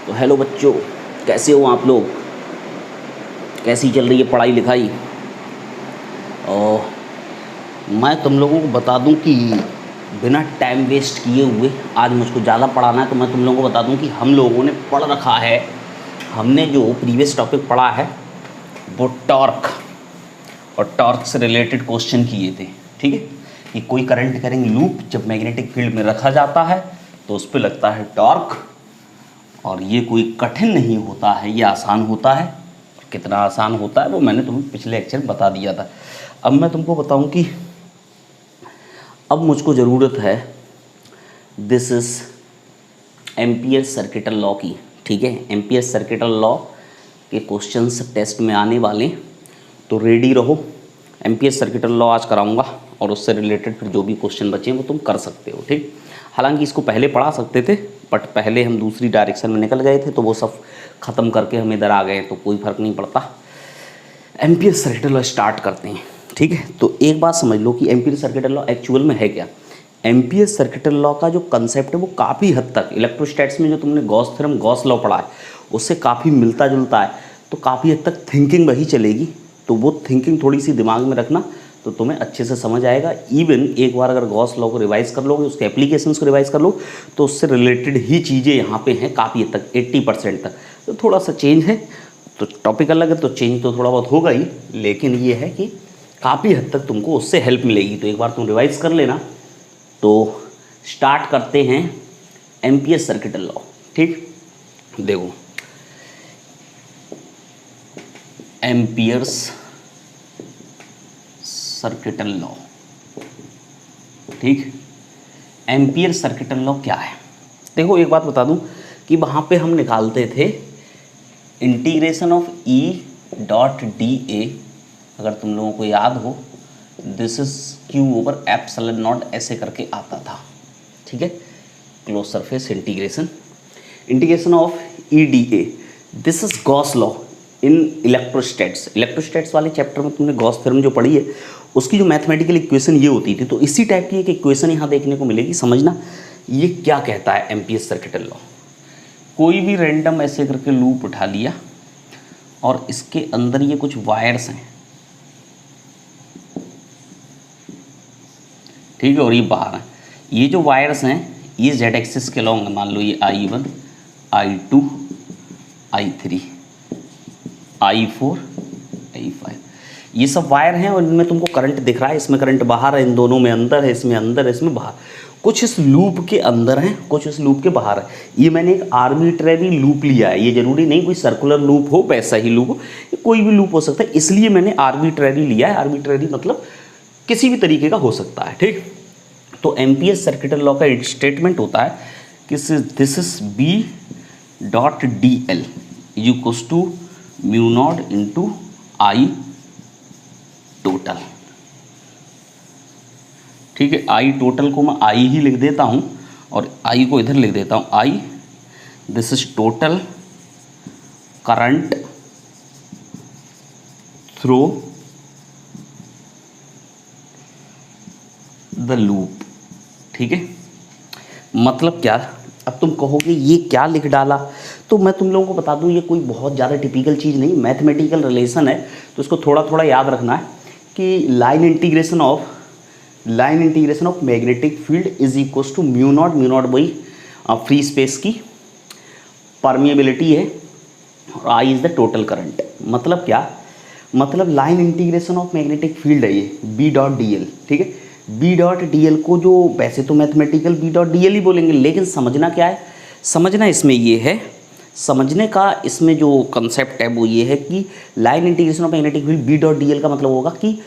तो हेलो बच्चों, कैसे हो आप लोग? कैसी चल रही है पढ़ाई लिखाई? और मैं तुम लोगों को बता दूं कि बिना टाइम वेस्ट किए हुए आज मुझको ज़्यादा पढ़ाना है, तो मैं तुम लोगों को बता दूं कि हम लोगों ने पढ़ रखा है। हमने जो प्रीवियस टॉपिक पढ़ा है वो टॉर्क और टॉर्क से रिलेटेड क्वेश्चन किए थे। ठीक है, कि कोई करंट कैरिंग लूप जब मैग्नेटिक फील्ड में रखा जाता है तो उस पर लगता है टॉर्क, और ये कोई कठिन नहीं होता है, ये आसान होता है। कितना आसान होता है वो मैंने तुम्हें पिछले लेक्चर में बता दिया था। अब मैं तुमको बताऊं कि अब मुझको ज़रूरत है this is ampere circuital law की। ठीक है, एम्पियर सर्किटल लॉ के क्वेश्चंस टेस्ट में आने वाले, तो रेडी रहो। एम्पियर सर्किटल लॉ आज कराऊंगा और उससे रिलेटेड फिर जो भी क्वेश्चन बचे हैं वो तुम कर सकते हो। ठीक, हालांकि इसको पहले पढ़ा सकते थे बट पहले हम दूसरी डायरेक्शन में निकल गए थे तो वो सब ख़त्म करके हम इधर आ गए, तो कोई फ़र्क नहीं पड़ता। एम्पियर सर्किटल लॉ स्टार्ट करते हैं। ठीक है, तो एक बात समझ लो कि एम्पियर सर्किटल लॉ एक्चुअल में है क्या। एम्पियर सर्किटल लॉ का जो कंसेप्ट है वो काफ़ी हद तक इलेक्ट्रोस्टैटिक्स में जो तुमने गॉस थ्योरम गॉस लॉ पढ़ा है उससे काफ़ी मिलता जुलता है, तो काफ़ी हद तक थिंकिंग वही चलेगी। तो वो थिंकिंग थोड़ी सी दिमाग में रखना तो तुम्हें अच्छे से समझ आएगा। इवन एक बार अगर गॉस लॉ को रिवाइज कर लोगे, उसके एप्लीकेशंस को रिवाइज कर लो, तो उससे रिलेटेड ही चीज़ें यहाँ पे हैं काफ़ी हद तक 80% तक। तो थोड़ा सा चेंज है, तो टॉपिक अलग है तो चेंज तो थोड़ा बहुत होगा ही, लेकिन ये है कि काफ़ी हद तक तुमको उससे हेल्प मिलेगी। तो एक बार तुम रिवाइज कर लेना। तो स्टार्ट करते हैं एम्पियर सर्किटल लॉ। ठीक, देखो एम्पियर्स सर्किटल लॉ। ठीक, एम्पियर सर्किटल लॉ क्या है? देखो एक बात बता दूं कि वहाँ पे हम निकालते थे integration of E dot D A, अगर तुम लोगों को याद हो, this is Q over epsilon not ऐसे करके आता था। ठीक है, close surface integration, integration of E D A, this is Gauss law in electrostatics. Electrostatics वाले चैप्टर में तुमने गॉस थ्योरम जो पढ़ी है उसकी जो मैथमेटिकल इक्वेशन ये होती थी, तो इसी टाइप की एक इक्वेशन यहाँ देखने को मिलेगी। समझना ये क्या कहता है एम्पियर सर्किटल लॉ। कोई भी रैंडम ऐसे करके लूप उठा लिया और इसके अंदर ये कुछ वायर्स हैं, ठीक है, और ये बाहर हैं। ये जो वायर्स हैं ये जेड एक्सिस के लॉन्ग, मान लो ये I1 I2 I3 I4 I5, ये सब वायर हैं और इनमें तुमको करंट दिख रहा है। इसमें करंट बाहर है, इन दोनों में अंदर है, इसमें अंदर है, इसमें बाहर। कुछ इस लूप के अंदर हैं, कुछ इस लूप के बाहर है। ये मैंने एक आर्बिट्रेरी लूप लिया है, ये जरूरी नहीं कोई सर्कुलर लूप हो, वैसा ही लूप हो, ये कोई भी लूप हो सकता है, इसलिए मैंने आर्बिट्रेरी लिया है। आर्बिट्रेरी मतलब किसी भी तरीके का हो सकता है। ठीक, तो एम्पियर सर्किटल लॉ का स्टेटमेंट होता है कि this is B dot D L is equals to mu not into I total. ठीक है, आई टोटल को मैं आई ही लिख देता हूँ और आई को इधर लिख देता हूँ I, this is total current through the loop. ठीक है, मतलब क्या? अब तुम कहोगे ये क्या लिख डाला, तो मैं तुम लोगों को बता दूं ये कोई बहुत ज़्यादा टिपिकल चीज़ नहीं, मैथमेटिकल रिलेशन है, तो इसको थोड़ा थोड़ा याद रखना है कि line integration of magnetic field is equals to mu naught वही फ्री स्पेस की परमिएबिलिटी है और I is the total current. मतलब क्या? मतलब line integration of magnetic field है ये बी डॉट डी एल। ठीक है, बी डॉट डी एल को जो वैसे तो mathematical B dot D L ही बोलेंगे, लेकिन समझना क्या है, समझना इसमें ये है, समझने का इसमें जो कंसेप्ट है वो ये है कि line integration of magnetic field B dot D L का मतलब होगा कि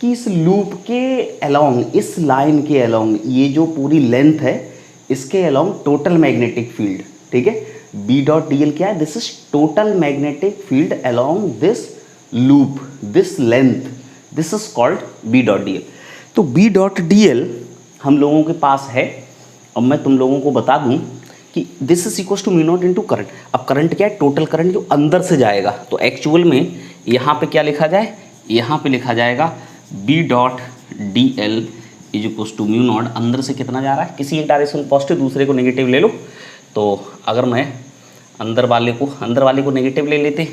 इस लूप के अलोंग, इस लाइन के अलोंग, ये जो पूरी लेंथ है इसके अलोंग टोटल मैग्नेटिक फील्ड। ठीक है, बी डॉट डी एल क्या है? This is total magnetic field along this loop, this length, this is called B dot D L. तो बी डॉट डी एल हम लोगों के पास है। अब मैं तुम लोगों को बता दूं कि this is equal to mu naught into current. अब करंट क्या है? टोटल करंट जो अंदर से जाएगा। तो एक्चुअल में यहाँ पे क्या लिखा जाए? यहाँ पे लिखा जाएगा B dot D L is equal to mu naught, अंदर से कितना जा रहा है, किसी एक डायरेक्शन पॉजिटिव दूसरे को नेगेटिव ले लो। तो अगर मैं अंदर वाले को नेगेटिव ले लेते,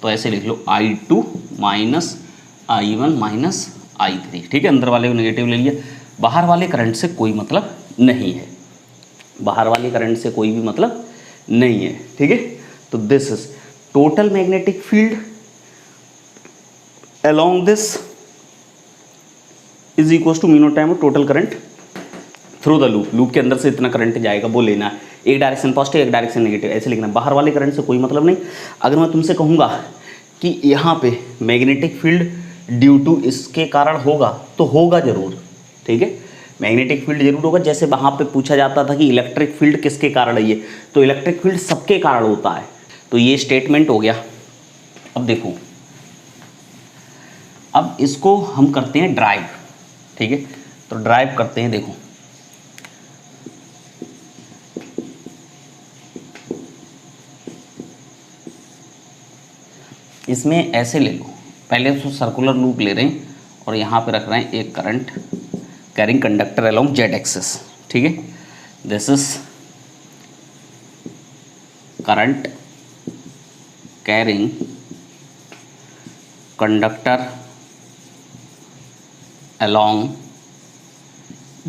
तो ऐसे लिख लो I2 minus I1 minus I3, ठीक है। अंदर वाले को नेगेटिव ले लिया, बाहर वाले करंट से कोई मतलब नहीं है, बाहर वाले करंट से कोई भी मतलब नहीं है, ठीक है। तो this is total magnetic field along this is equal to mu naught time of total current through the loop. Loop के अंदर से इतना करंट जाएगा वो लेना है, एक डायरेक्शन पॉजिटिव एक डायरेक्शन नेगेटिव, ऐसे लिखना। बाहर वाले करंट से कोई मतलब नहीं। अगर मैं तुमसे कहूँगा कि यहाँ पे मैग्नेटिक फील्ड ड्यू टू इसके कारण होगा, तो होगा जरूर, ठीक है, मैग्नेटिक फील्ड जरूर होगा। जैसे वहाँ पे पूछा जाता था कि इलेक्ट्रिक फील्ड किसके कारण है ये, तो इलेक्ट्रिक फील्ड सबके कारण होता है। तो ये स्टेटमेंट हो गया। अब देखो, अब इसको हम करते हैं ड्राइव, ठीक है। तो ड्राइव करते हैं, देखो इसमें ऐसे ले लो, पहले तो सर्कुलर लूप ले रहे हैं और यहाँ पे रख रहे हैं एक current carrying conductor along Z axis, ठीक है। This is current carrying conductor along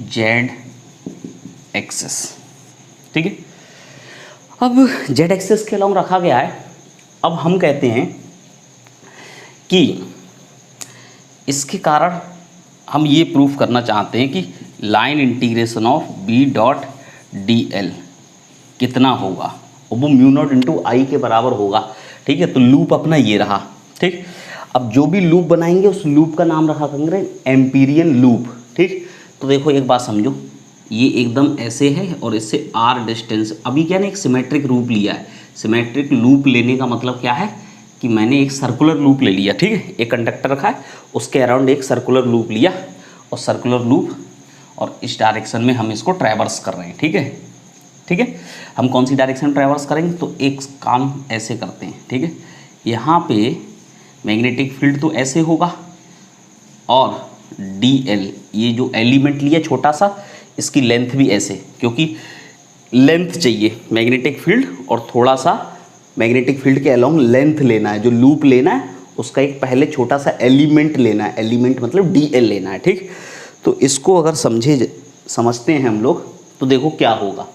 Z axis, ठीक है। अब जेड एक्सिस के अलोंग रखा गया है। अब हम कहते हैं कि इसके कारण हम ये प्रूफ करना चाहते हैं कि line integration of B dot D L कितना होगा, और वो म्यू नॉट इंटू आई के बराबर होगा, ठीक है। तो लूप अपना ये रहा, ठीक। अब जो भी लूप बनाएंगे उस लूप का नाम रखा करेंगे एम्पीरियन लूप, ठीक। तो देखो एक बात समझो, ये एकदम ऐसे है और इससे आर डिस्टेंस, अभी क्या ना एक सिमेट्रिक लूप लिया है। सिमेट्रिक लूप लेने का मतलब क्या है कि मैंने एक सर्कुलर लूप ले लिया, ठीक है। एक कंडक्टर रखा है, उसके अराउंड एक सर्कुलर लूप लिया, और सर्कुलर लूप और इस डायरेक्शन में हम इसको ट्रैवर्स कर रहे हैं, ठीक है, ठीक है। हम कौन सी डायरेक्शन ट्रैवर्स करेंगे, तो एक काम ऐसे करते हैं, ठीक है। यहाँ पे मैग्नेटिक फील्ड तो ऐसे होगा, और डी एल ये जो एलिमेंट लिया छोटा सा, इसकी लेंथ भी ऐसे, क्योंकि लेंथ चाहिए मैग्नेटिक फील्ड, और थोड़ा सा मैग्नेटिक फील्ड के अलोंग लेंथ लेना है। जो लूप लेना है उसका एक पहले छोटा सा एलिमेंट लेना है, एलिमेंट मतलब डी एल लेना है, ठीक। तो इसको अगर समझते हैं हम लोग, तो देखो क्या होगा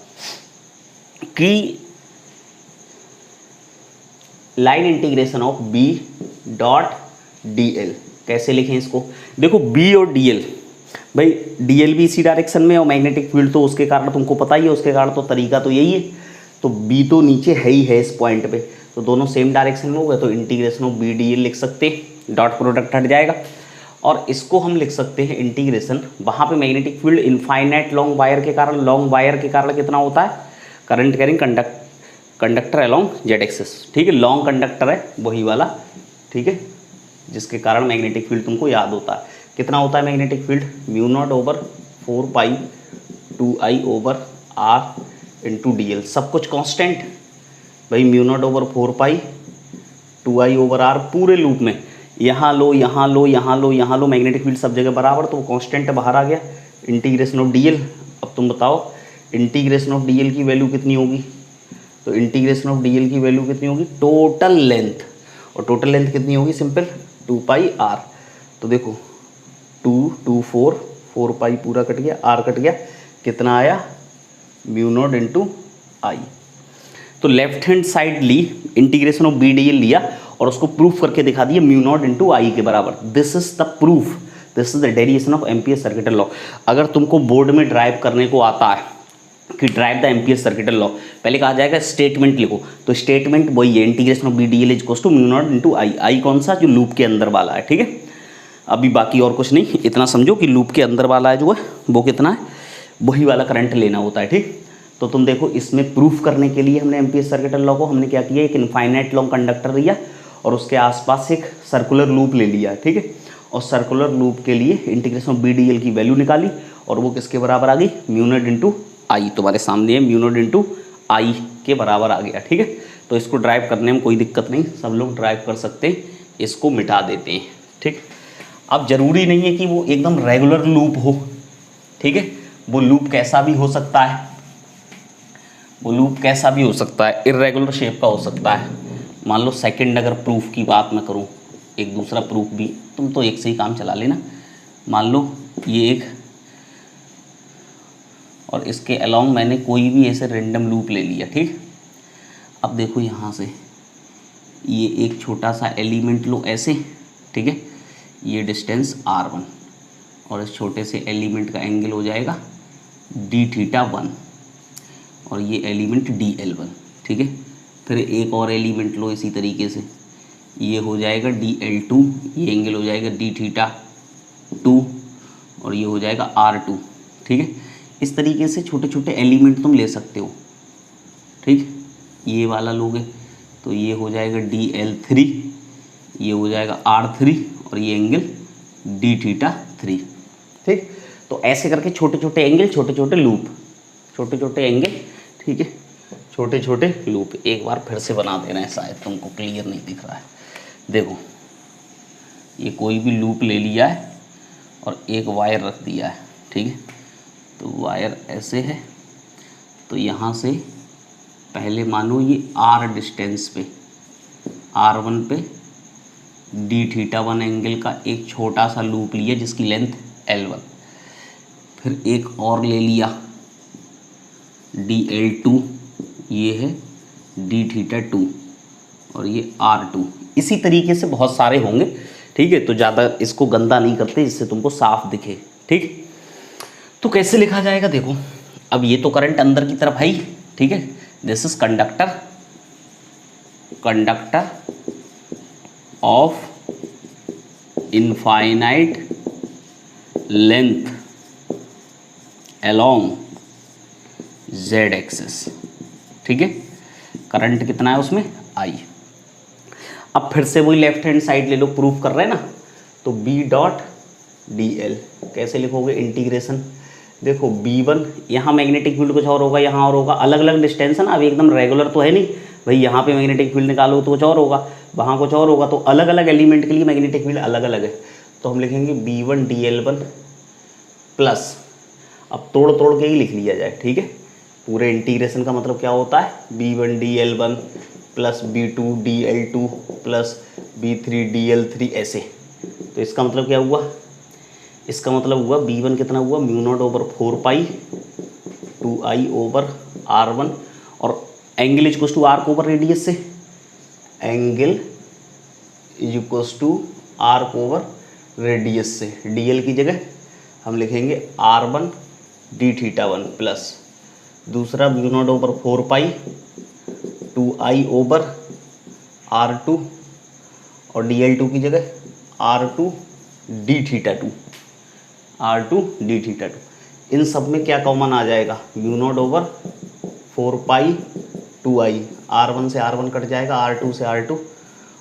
कि line integration of B dot D L, कैसे लिखें इसको, देखो बी और डी एल, भाई डी एल भी इसी डायरेक्शन में, और मैग्नेटिक फील्ड तो उसके कारण तुमको पता ही है, उसके कारण तो तरीका तो यही है। तो बी तो नीचे है ही है इस पॉइंट पे, तो दोनों सेम डायरेक्शन में हो गए, तो integration of B D L लिख सकते हैं, डॉट प्रोडक्ट हट जाएगा। और इसको हम लिख सकते हैं इंटीग्रेशन, वहाँ पे magnetic field infinite long wire के कारण, लॉन्ग वायर के कारण कितना होता है, current carrying conductor along Z axis, ठीक है। लॉन्ग कंडक्टर है वही वाला, ठीक है, जिसके कारण मैग्नेटिक फील्ड तुमको याद होता है। कितना होता है magnetic field, mu naught over 4 pi 2i over R into D L, सब कुछ कांस्टेंट भाई, mu naught over 4 pi 2i over R पूरे लूप में, यहाँ लो यहाँ लो यहाँ लो यहाँ लो, मैग्नेटिक फील्ड सब जगह बराबर, तो वो कांस्टेंट बाहर आ गया। इंटीग्रेशन ऑफ डी एल, अब तुम बताओ इंटीग्रेशन ऑफ डी एल की वैल्यू कितनी होगी, तो इंटीग्रेशन ऑफ डी एल की वैल्यू कितनी होगी, टोटल लेंथ, और टोटल लेंथ कितनी होगी, सिंपल 2 पाई आर। तो देखो 2 4 पाई पूरा कट गया, आर कट गया, कितना आया, म्यू नॉट इंटू आई। तो लेफ्ट हैंड साइड ली, integration of B D L लिया और उसको प्रूफ करके दिखा दिया म्यू नॉट इंटू आई के बराबर। This is the proof, this is the derivation of ampere circuital law. अगर तुमको बोर्ड में ड्राइव करने को आता है कि derive the Ampere circuital law, पहले कहा जाएगा स्टेटमेंट लिखो, तो स्टेटमेंट वही है, integration of B D L is equal to mu not into I. I कौन सा, जो लूप के अंदर वाला है, ठीक है। अभी बाकी और कुछ नहीं, इतना समझो कि लूप के अंदर वाला है जो है वो कितना है, वही वाला करंट लेना होता है, ठीक। तो तुम देखो इसमें प्रूफ करने के लिए हमने एम्पियर सर्किटल लॉ को हमने क्या किया, एक इनफाइनाइट लॉन्ग कंडक्टर लिया और उसके आसपास एक सर्कुलर लूप ले लिया, ठीक है। और सर्कुलर लूप के लिए integration of B D L की वैल्यू निकाली, और वो किसके बराबर आ गई, म्यू नॉट इंटू आई, तुम्हारे सामने है, म्यू नॉट इंटू आई के बराबर आ गया, ठीक है। तो इसको ड्राइव करने में कोई दिक्कत नहीं, सब लोग ड्राइव कर सकते हैं, इसको मिटा देते हैं, ठीक। अब जरूरी नहीं है कि वो एकदम रेगुलर लूप हो, ठीक है, वो लूप कैसा भी हो सकता है। वो लूप कैसा भी हो सकता है, इर्रेगुलर शेप का हो सकता है। मान लो सेकंड अगर प्रूफ की बात मैं करूँ, एक दूसरा प्रूफ भी, तुम तो एक से ही काम चला लेना। मान लो ये एक, और इसके अलोंग मैंने कोई भी ऐसे रेंडम लूप ले लिया, ठीक। अब देखो यहाँ से ये एक छोटा सा एलिमेंट लो ऐसे, ठीक है, ये डिस्टेंस r1 और इस छोटे से एलिमेंट का एंगल हो जाएगा d θ1 और ये एलिमेंट dl1, ठीक है। फिर एक और एलिमेंट लो इसी तरीके से, ये हो जाएगा dl2, ये एंगल हो जाएगा d θ2 और ये हो जाएगा r2, ठीक है। इस तरीके से छोटे छोटे एलिमेंट तुम ले सकते हो, ठीक। ये वाला लोगे तो ये हो जाएगा dl3, ये हो जाएगा r3 और ये एंगल d θ3, ठीक। तो ऐसे करके छोटे छोटे एंगल, छोटे छोटे लूप, छोटे छोटे एंगल, ठीक है, छोटे छोटे लूप। एक बार फिर से बना देना है, शायद तुमको क्लियर नहीं दिख रहा है। देखो ये कोई भी लूप ले लिया है और एक वायर रख दिया है, ठीक है। तो वायर ऐसे है, तो यहाँ से पहले मानो ये r डिस्टेंस पे, r1 पे d θ1 एंगल का एक छोटा सा लूप लिया जिसकी लेंथ l1। फिर एक और ले लिया dl2, ये है d θ2 और ये r2। इसी तरीके से बहुत सारे होंगे, ठीक है। तो ज़्यादा इसको गंदा नहीं करते जिससे तुमको साफ दिखे, ठीक। तो कैसे लिखा जाएगा देखो, अब ये तो करंट अंदर की तरफ है ही, ठीक है। This is conductor, conductor of infinite length along z axis, ठीक है। करंट कितना है उसमें, I। अब फिर से वही लेफ्ट हैंड साइड ले लो, प्रूफ कर रहे हैं ना, तो b डॉट dl कैसे लिखोगे, इंटीग्रेशन। देखो b1, यहाँ मैग्नेटिक फील्ड कुछ और होगा, यहाँ और होगा, अलग अलग डिस्टेंस है ना, अब एकदम रेगुलर तो है नहीं भाई। यहाँ पे मैग्नेटिक फील्ड निकालो तो कुछ और होगा, वहाँ कुछ और होगा, तो अलग अलग एलिमेंट के लिए मैग्नेटिक फील्ड अलग अलग है। तो हम लिखेंगे b1 dl1 प्लस, अब तोड़ तोड़ के ही लिख लिया जाए, ठीक है। पूरे इंटीग्रेशन का मतलब क्या होता है, b1 dl1 plus b2 dl2 plus b3 dl3 ऐसे। तो इसका मतलब क्या हुआ, इसका मतलब हुआ b1 कितना हुआ, μ0/4 2i ओवर r1 और angle is equals to arc over radius से, angle is equals to arc over radius से। dl की जगह हम लिखेंगे r1 d θ1 प्लस दूसरा μ0/4 2i ओवर r2 और dl2 की जगह r2 d θ2, r2 d θ2। इन सब में क्या कॉमन आ जाएगा, μ0/4 2i, r1 से r1 कट जाएगा, r2 से r2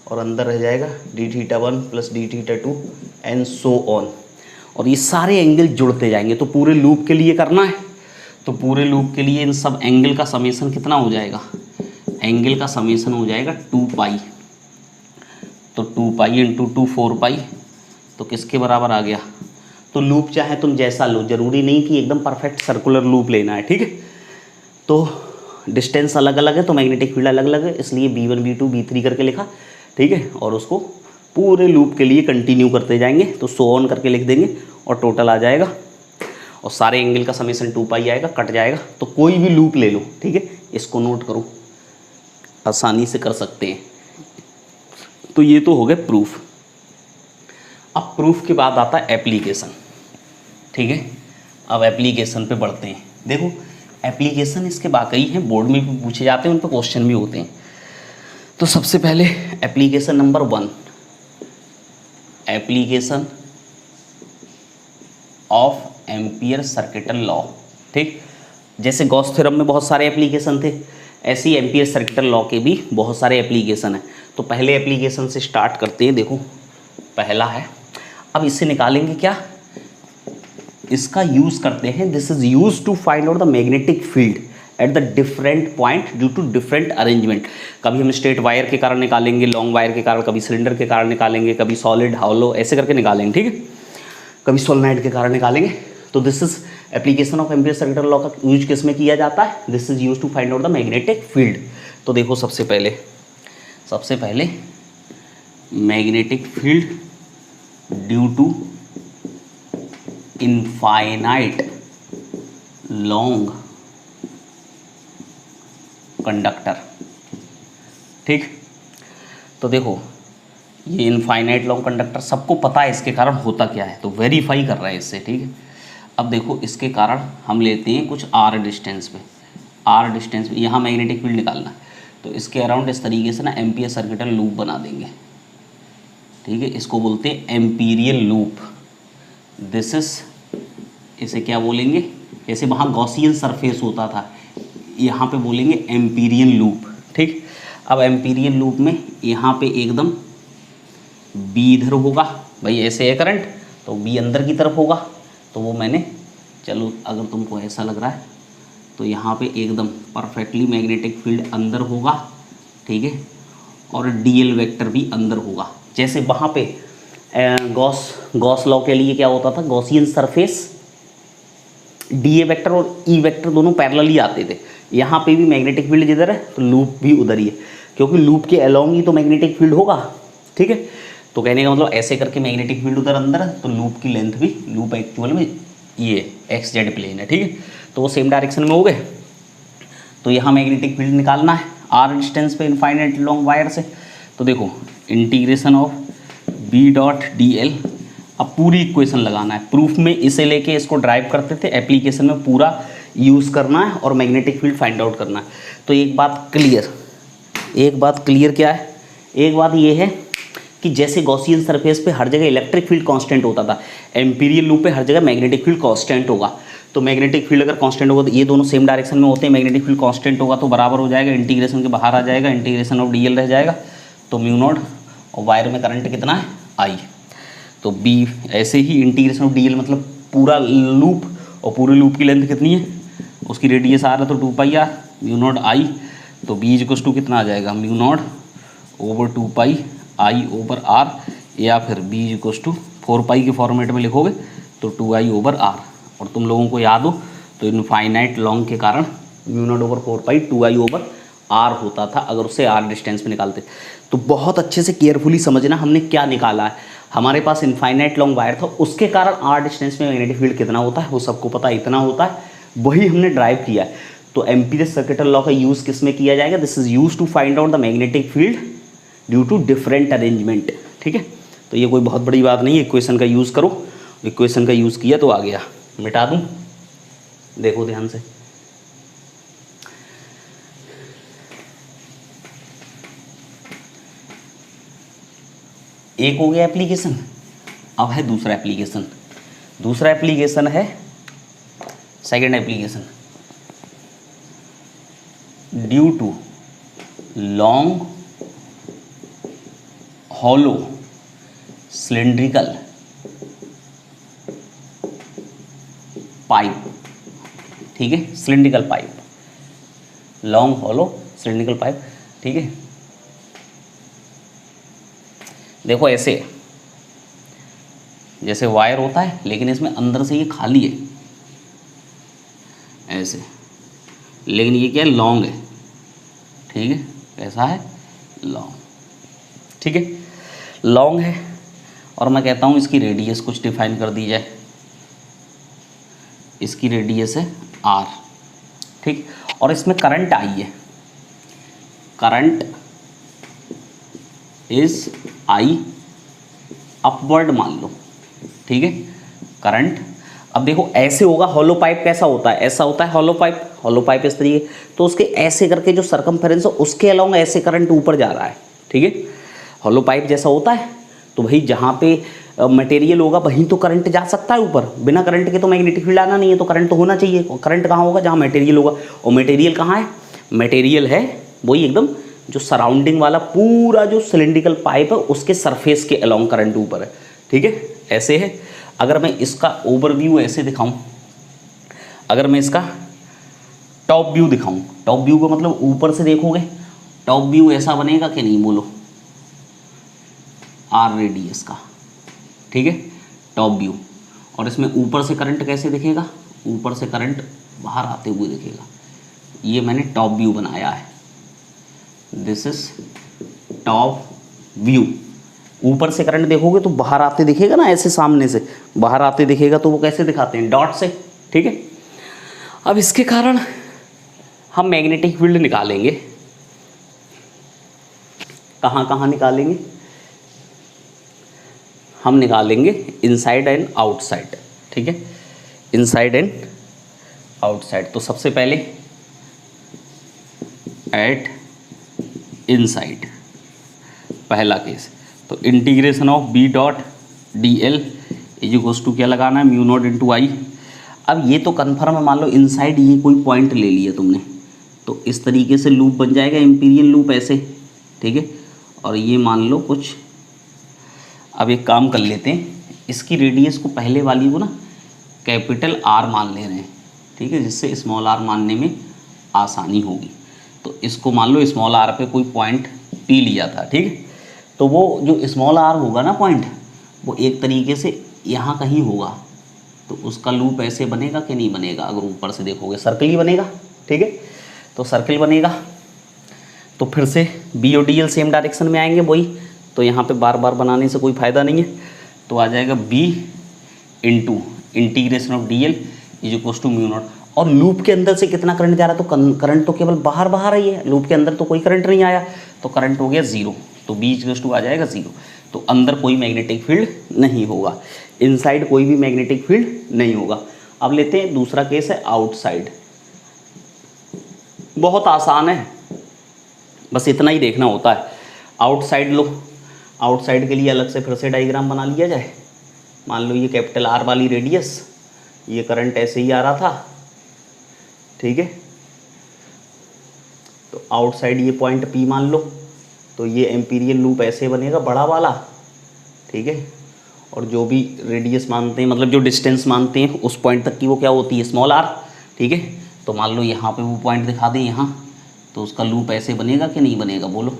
और अंदर रह जाएगा d θ1 plus d θ2 and so on. और ये सारे एंगल जुड़ते जाएंगे। तो पूरे लूप के लिए करना है, तो पूरे लूप के लिए इन सब एंगल का समेसन कितना हो जाएगा, एंगल का समेसन हो जाएगा 2π। तो 2π इंटू 2 4π, तो किसके बराबर आ गया। तो लूप चाहे तुम जैसा लो, जरूरी नहीं कि एकदम परफेक्ट सर्कुलर लूप लेना है, ठीक है। तो डिस्टेंस अलग अलग है तो मैग्नेटिक फील्ड अलग अलग है, इसलिए b1 b2 b3 करके लिखा, ठीक है। और उसको पूरे लूप के लिए कंटिन्यू करते जाएंगे, तो सो ऑन करके लिख देंगे और टोटल आ जाएगा और सारे एंगल का समेसन 2π आएगा, कट जाएगा। तो कोई भी लूप ले लो, ठीक है, इसको नोट करो, आसानी से कर सकते हैं। तो ये तो हो गए प्रूफ। अब प्रूफ के बाद आता है एप्लीकेशन, ठीक है। अब एप्लीकेशन पे बढ़ते हैं। देखो एप्लीकेशन इसके वाकई हैं, बोर्ड में भी पूछे जाते हैं, उन पर क्वेश्चन भी होते हैं। तो सबसे पहले application number 1, application of ampere circuital law, ठीक। जैसे गॉस थ्योरम में बहुत सारे एप्लीकेशन थे, ऐसे ही एम्पियर सर्किटल लॉ के भी बहुत सारे एप्लीकेशन हैं। तो पहले एप्लीकेशन से स्टार्ट करते हैं। देखो पहला है, अब इससे निकालेंगे क्या, इसका यूज़ करते हैं। This is use to find out the magnetic field at the different point due to different arrangement. कभी हम स्ट्रेट वायर के कारण निकालेंगे, लॉन्ग वायर के कारण, कभी सिलेंडर के कारण निकालेंगे, कभी सॉलिड हॉलो ऐसे करके निकालेंगे, ठीक है, कभी सोलेनॉइड के कारण निकालेंगे। तो this is application of Ampere circuit law का यूज किस में किया जाता है? This is use to find out the magnetic field. तो देखो सबसे पहले magnetic field due to infinite long conductor. ठीक, तो देखो ये इनफाइनाइट लॉन्ग कंडक्टर सबको पता है इसके कारण होता क्या है, तो वेरीफाई कर रहा है इससे। ठीक है, अब देखो इसके कारण हम लेते हैं कुछ आर डिस्टेंस पे, यहाँ मैग्नेटिक फील्ड निकालना है, तो इसके अराउंड इस तरीके से ना एम्पीयर सर्किटल लूप बना देंगे। ठीक है, इसको बोलते हैं एम्पीरियल लूप। दिस इज, इसे क्या बोलेंगे, जैसे वहाँ गॉसियन सरफेस होता था, यहाँ पे बोलेंगे एम्पीरियल लूप। ठीक, अब एम्पीरियल लूप में यहाँ पे एकदम बी इधर होगा, भाई ऐसे है करंट, तो बी अंदर की तरफ होगा, तो वो मैंने, चलो अगर तुमको ऐसा लग रहा है तो यहाँ पे एकदम परफेक्टली मैग्नेटिक फील्ड अंदर होगा। ठीक है, और डीएल वेक्टर भी अंदर होगा। जैसे वहाँ पे गॉस लॉ के लिए क्या होता था, गॉसियन सरफेस, डीए वेक्टर और ई वेक्टर दोनों पैरेलली आते थे। यहाँ पे भी मैग्नेटिक फील्ड जिधर है तो लूप भी उधर ही है, क्योंकि लूप के अलोंग ही तो मैग्नेटिक फील्ड होगा। ठीक है, तो कहने का मतलब ऐसे करके मैग्नेटिक फील्ड उधर अंदर है, तो लूप की लेंथ भी, लूप एक्चुअल में ये एक्स जेड प्लेन है। ठीक है, तो वो सेम डायरेक्शन में हो गए। तो यहाँ मैग्नेटिक फील्ड निकालना है आर डिस्टेंस पे इनफाइनाइट लॉन्ग वायर से। तो देखो integration of B dot D L, अब पूरी इक्वेशन लगाना है। प्रूफ में इसे लेके इसको ड्राइव करते थे, एप्लीकेशन में पूरा यूज़ करना है और मैग्नेटिक फील्ड फाइंड आउट करना है। तो एक बात क्लियर क्या है, एक बात ये है कि जैसे गॉसियन सरफेस पे हर जगह इलेक्ट्रिक फील्ड कांस्टेंट होता था, एम्पीरियल लूप पे हर जगह मैग्नेटिक फील्ड कांस्टेंट होगा। तो मैग्नेटिक फील्ड अगर कांस्टेंट होगा तो ये दोनों सेम डायरेक्शन में होते हैं, मैग्नेटिक फील्ड कांस्टेंट होगा तो बराबर हो जाएगा, इंटीग्रेशन के बाहर आ जाएगा, इंटीग्रेशन ऑफ डीएल रह जाएगा, तो म्यू नॉट, और वायर में करंट कितना है, आई। तो बी ऐसे ही इंटीग्रेशन ऑफ डीएल मतलब पूरा लूप, और पूरे लूप की लेंथ कितनी है, उसकी रेडियस आर है तो 2 pi R mu not I. तो बी इक्वल टू कितना आ जाएगा, mu naught over 2 pi I over R, या फिर बी इक्वल टू 4 पाई के फॉर्मेट में लिखोगे तो 2 आई ओवर आर। और तुम लोगों को याद हो तो इनफाइनाइट लॉन्ग के कारण mu naught over 4 pi 2 I over R होता था अगर उससे आर डिस्टेंस में निकालते। तो बहुत अच्छे से केयरफुली समझना हमने क्या निकाला है। हमारे पास इनफाइनाइट लॉन्ग वायर था, उसके कारण आर डिस्टेंस में मैग्नेटिक फील्ड कितना होता है वो सबको पता है, इतना होता है, वही हमने ड्राइव किया है। तो एम्पीयर सर्किटल लॉ का यूज़ किस में किया जाएगा, this is use to find out the magnetic field due to different arrangement. ठीक है, तो ये कोई बहुत बड़ी बात नहीं है, इक्वेशन का यूज़ करो, इक्वेशन का यूज़ किया तो आ गया। मिटा दूँ, देखो ध्यान से, एक हो गया एप्लीकेशन, अब है दूसरा एप्लीकेशन। दूसरा एप्लीकेशन है second application, due to long hollow cylindrical pipe. ठीक है, cylindrical pipe, long hollow cylindrical pipe. ठीक है, देखो ऐसे जैसे वायर होता है लेकिन इसमें अंदर से ये खाली है ऐसे, लेकिन ये क्या है, लॉन्ग है। ठीक है, कैसा है, लॉन्ग। ठीक है, लॉन्ग है, और मैं कहता हूँ इसकी रेडियस कुछ डिफाइन कर दी जाए, इसकी रेडियस है आर। ठीक, और इसमें करंट आई है, करंट इज आई अपवर्ड मान लो। ठीक है, करंट, अब देखो ऐसे होगा, हॉलो पाइप कैसा होता है, ऐसा होता है हॉलो पाइप इस तरीके, तो उसके ऐसे करके जो सरकमफेरेंस है उसके अलावा ऐसे करंट ऊपर जा रहा है। ठीक है, हॉलो पाइप जैसा होता है, तो भाई जहाँ पे मटेरियल होगा वहीं तो करंट जा सकता है ऊपर, बिना करंट के तो मैग्नेटिक फील्ड आना नहीं है, तो करंट तो होना चाहिए। और करंट कहाँ होगा, जहाँ मटेरियल होगा, और मटेरियल कहाँ है, मटेरियल है वही एकदम जो सराउंडिंग वाला पूरा जो सिलिंड्रिकल पाइप है उसके सरफेस के अलोंग करंट ऊपर है। ठीक है, ऐसे है। अगर मैं इसका ओवरव्यू ऐसे दिखाऊं, अगर मैं इसका टॉप व्यू दिखाऊं, टॉप व्यू का मतलब ऊपर से देखोगे, टॉप व्यू ऐसा बनेगा कि नहीं, बोलो, आर रेडियस का। ठीक है, टॉप व्यू, और इसमें ऊपर से करंट कैसे दिखेगा, ऊपर से करंट बाहर आते हुए दिखेगा। ये मैंने टॉप व्यू बनाया है, दिस इज टॉप व्यू। ऊपर से करंट देखोगे तो बाहर आते दिखेगा ना, ऐसे सामने से बाहर आते दिखेगा। तो वो कैसे दिखाते हैं, डॉट से, ठीक है। अब इसके कारण हम मैग्नेटिक फील्ड निकालेंगे। कहाँ कहाँ निकालेंगे, हम निकालेंगे इनसाइड एंड आउटसाइड, ठीक है, इनसाइड एंड आउटसाइड। तो सबसे पहले एट इनसाइड, पहला केस, तो integration of B dot D L is equals to क्या लगाना है, म्यू नॉट इंटू आई। अब ये तो कन्फर्म है, मान लो इनसाइड ये कोई पॉइंट ले लिया तुमने, तो इस तरीके से लूप बन जाएगा, एम्पीरियल लूप ऐसे, ठीक है। और ये मान लो कुछ, अब एक काम कर लेते हैं, इसकी रेडियस को पहले वाली को ना कैपिटल आर मान ले रहे हैं, ठीक है, जिससे स्मॉल आर मानने में आसानी होगी। तो इसको मान लो स्मॉल आर पे कोई पॉइंट पी लिया था, ठीक है। तो वो जो स्मॉल आर होगा ना पॉइंट, वो एक तरीके से यहाँ कहीं होगा, तो उसका लूप ऐसे बनेगा कि नहीं बनेगा, अगर ऊपर से देखोगे सर्कल ही बनेगा, ठीक है। तो सर्कल बनेगा, तो फिर से बी और डी एल सेम डायरेक्शन में आएंगे वही, तो यहाँ पे बार बार बनाने से कोई फ़ायदा नहीं है। तो आ जाएगा B into integration of D L is equals to mu naught. और लूप के अंदर से कितना करंट जा रहा है, तो करंट तो केवल बाहर बाहर ही है, लूप के अंदर तो कोई करंट नहीं आया, तो करंट हो गया ज़ीरो, तो बी इक्वल्स टू आ जाएगा ज़ीरो। तो अंदर कोई मैग्नेटिक फील्ड नहीं होगा, इनसाइड कोई भी मैग्नेटिक फील्ड नहीं होगा। अब लेते हैं दूसरा केस है आउटसाइड। बहुत आसान है, बस इतना ही देखना होता है। आउटसाइड लो, आउटसाइड के लिए अलग से फिर से डायग्राम बना लिया जाए। मान लो ये कैपिटल आर वाली रेडियस, ये करंट ऐसे ही आ रहा था, ठीक है। तो आउटसाइड ये पॉइंट पी मान लो, तो ये एम्पीरियल लूप ऐसे बनेगा बड़ा वाला, ठीक है। और जो भी रेडियस मानते हैं, मतलब जो डिस्टेंस मानते हैं उस पॉइंट तक की, वो क्या होती है, स्मॉल आर, ठीक है। तो मान लो यहाँ पे वो पॉइंट दिखा दें यहाँ, तो उसका लूप ऐसे बनेगा कि नहीं बनेगा, बोलो,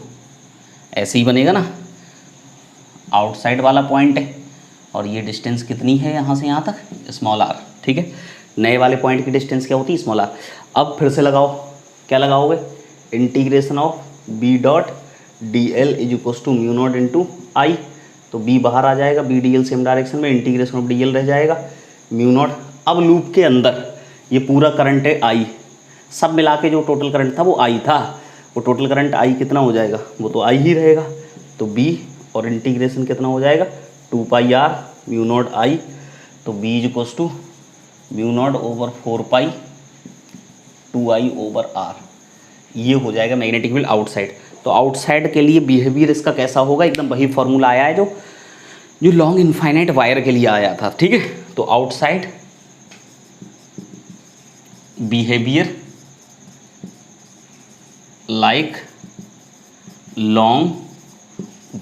ऐसे ही बनेगा ना। आउटसाइड वाला पॉइंट है और ये डिस्टेंस कितनी है यहाँ से यहाँ तक, स्मॉल आर, ठीक है। नए वाले पॉइंट की डिस्टेंस क्या होती है, स्मॉल आर। अब फिर से लगाओ, क्या लगाओगे, integration of B dot D L is equals to mu not into I. तो बी बाहर आ जाएगा, B D L same direction में, इंटीग्रेशन ऑफ डी एल रह जाएगा म्यू नॉट। अब लूप के अंदर ये पूरा करंट है आई, सब मिला के जो टोटल करंट था वो आई था, वो टोटल करंट आई कितना हो जाएगा, वो तो आई ही रहेगा। तो बी और इंटीग्रेशन कितना हो जाएगा, 2 pi R mu not I. तो B is equals to mu naught over 4 pi 2 I over R. ये हो जाएगा मैग्नेटिक फील्ड आउटसाइड। तो आउटसाइड के लिए बिहेवियर इसका कैसा होगा, एकदम वही फॉर्मूला आया है जो लॉन्ग इनफाइनाइट वायर के लिए आया था, ठीक है। तो outside behaviour like long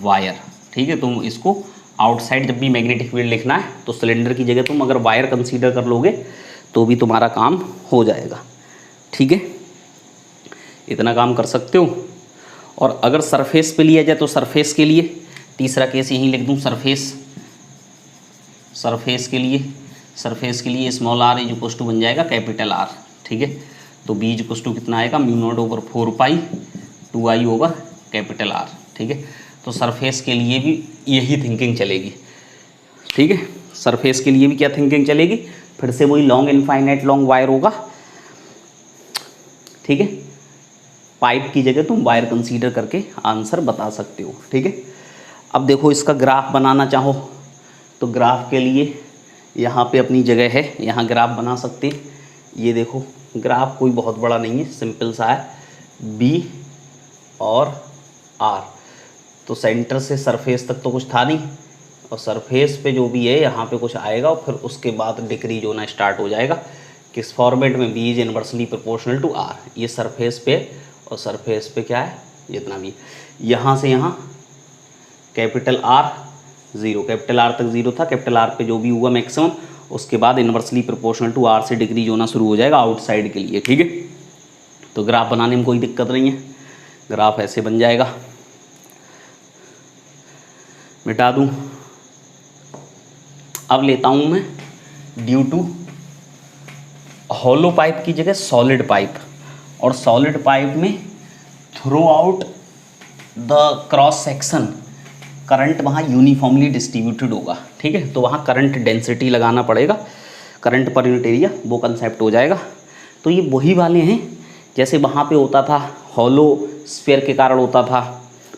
wire, ठीक है। तुम इसको आउटसाइड जब भी मैग्नेटिक फील्ड लिखना है तो सिलेंडर की जगह तुम अगर वायर कंसीडर कर लोगे तो भी तुम्हारा काम हो जाएगा, ठीक है। इतना काम कर सकते हो। और अगर सरफेस पे लिया जाए तो सरफेस के लिए तीसरा केस यहीं लिख दूँ, सरफेस के लिए small R is equals to बन जाएगा कैपिटल आर, ठीक है। तो बी इज इक्वल्स टू कितना आएगा, mu naught over 4 pi 2 I over capital R, ठीक है। तो सरफेस के लिए भी यही थिंकिंग चलेगी, ठीक है। सरफेस के लिए भी क्या थिंकिंग चलेगी, फिर से वही लॉन्ग इनफाइनाइट लॉन्ग वायर होगा, ठीक है। पाइप की जगह तुम वायर कंसीडर करके आंसर बता सकते हो, ठीक है। अब देखो इसका ग्राफ बनाना चाहो तो ग्राफ के लिए यहाँ पे अपनी जगह है, यहाँ ग्राफ बना सकते हैं। ये देखो ग्राफ कोई बहुत बड़ा नहीं है, सिंपल सा है, बी और आर। तो सेंटर से सरफेस तक तो कुछ था नहीं, और सरफेस पे जो भी है यहाँ पे कुछ आएगा, और फिर उसके बाद डिक्रीज होना स्टार्ट हो जाएगा। किस फॉर्मेट में, B is inversely proportional to R. ये सरफेस पे, और सरफेस पे क्या है, जितना भी यहाँ से यहाँ कैपिटल आर 0, कैपिटल आर तक 0 था, कैपिटल आर पे जो भी हुआ मैक्सिमम, उसके बाद इनवर्सली प्रोपोर्शनल टू आर से डिक्रीज होना शुरू हो जाएगा आउटसाइड के लिए, ठीक है। तो ग्राफ बनाने में कोई दिक्कत नहीं है, ग्राफ ऐसे बन जाएगा। मिटा दूँ, अब लेता हूँ मैं ड्यू टू हॉलो पाइप की जगह सॉलिड पाइप, और सॉलिड पाइप में through out the cross section current वहाँ यूनिफॉर्मली डिस्ट्रीब्यूटेड होगा, ठीक है। तो वहाँ करंट डेंसिटी लगाना पड़ेगा, करंट पर यूनिट एरिया, वो कंसेप्ट हो जाएगा। तो ये वही वाले हैं जैसे वहाँ पे होता था हॉलो स्फीयर के कारण होता था,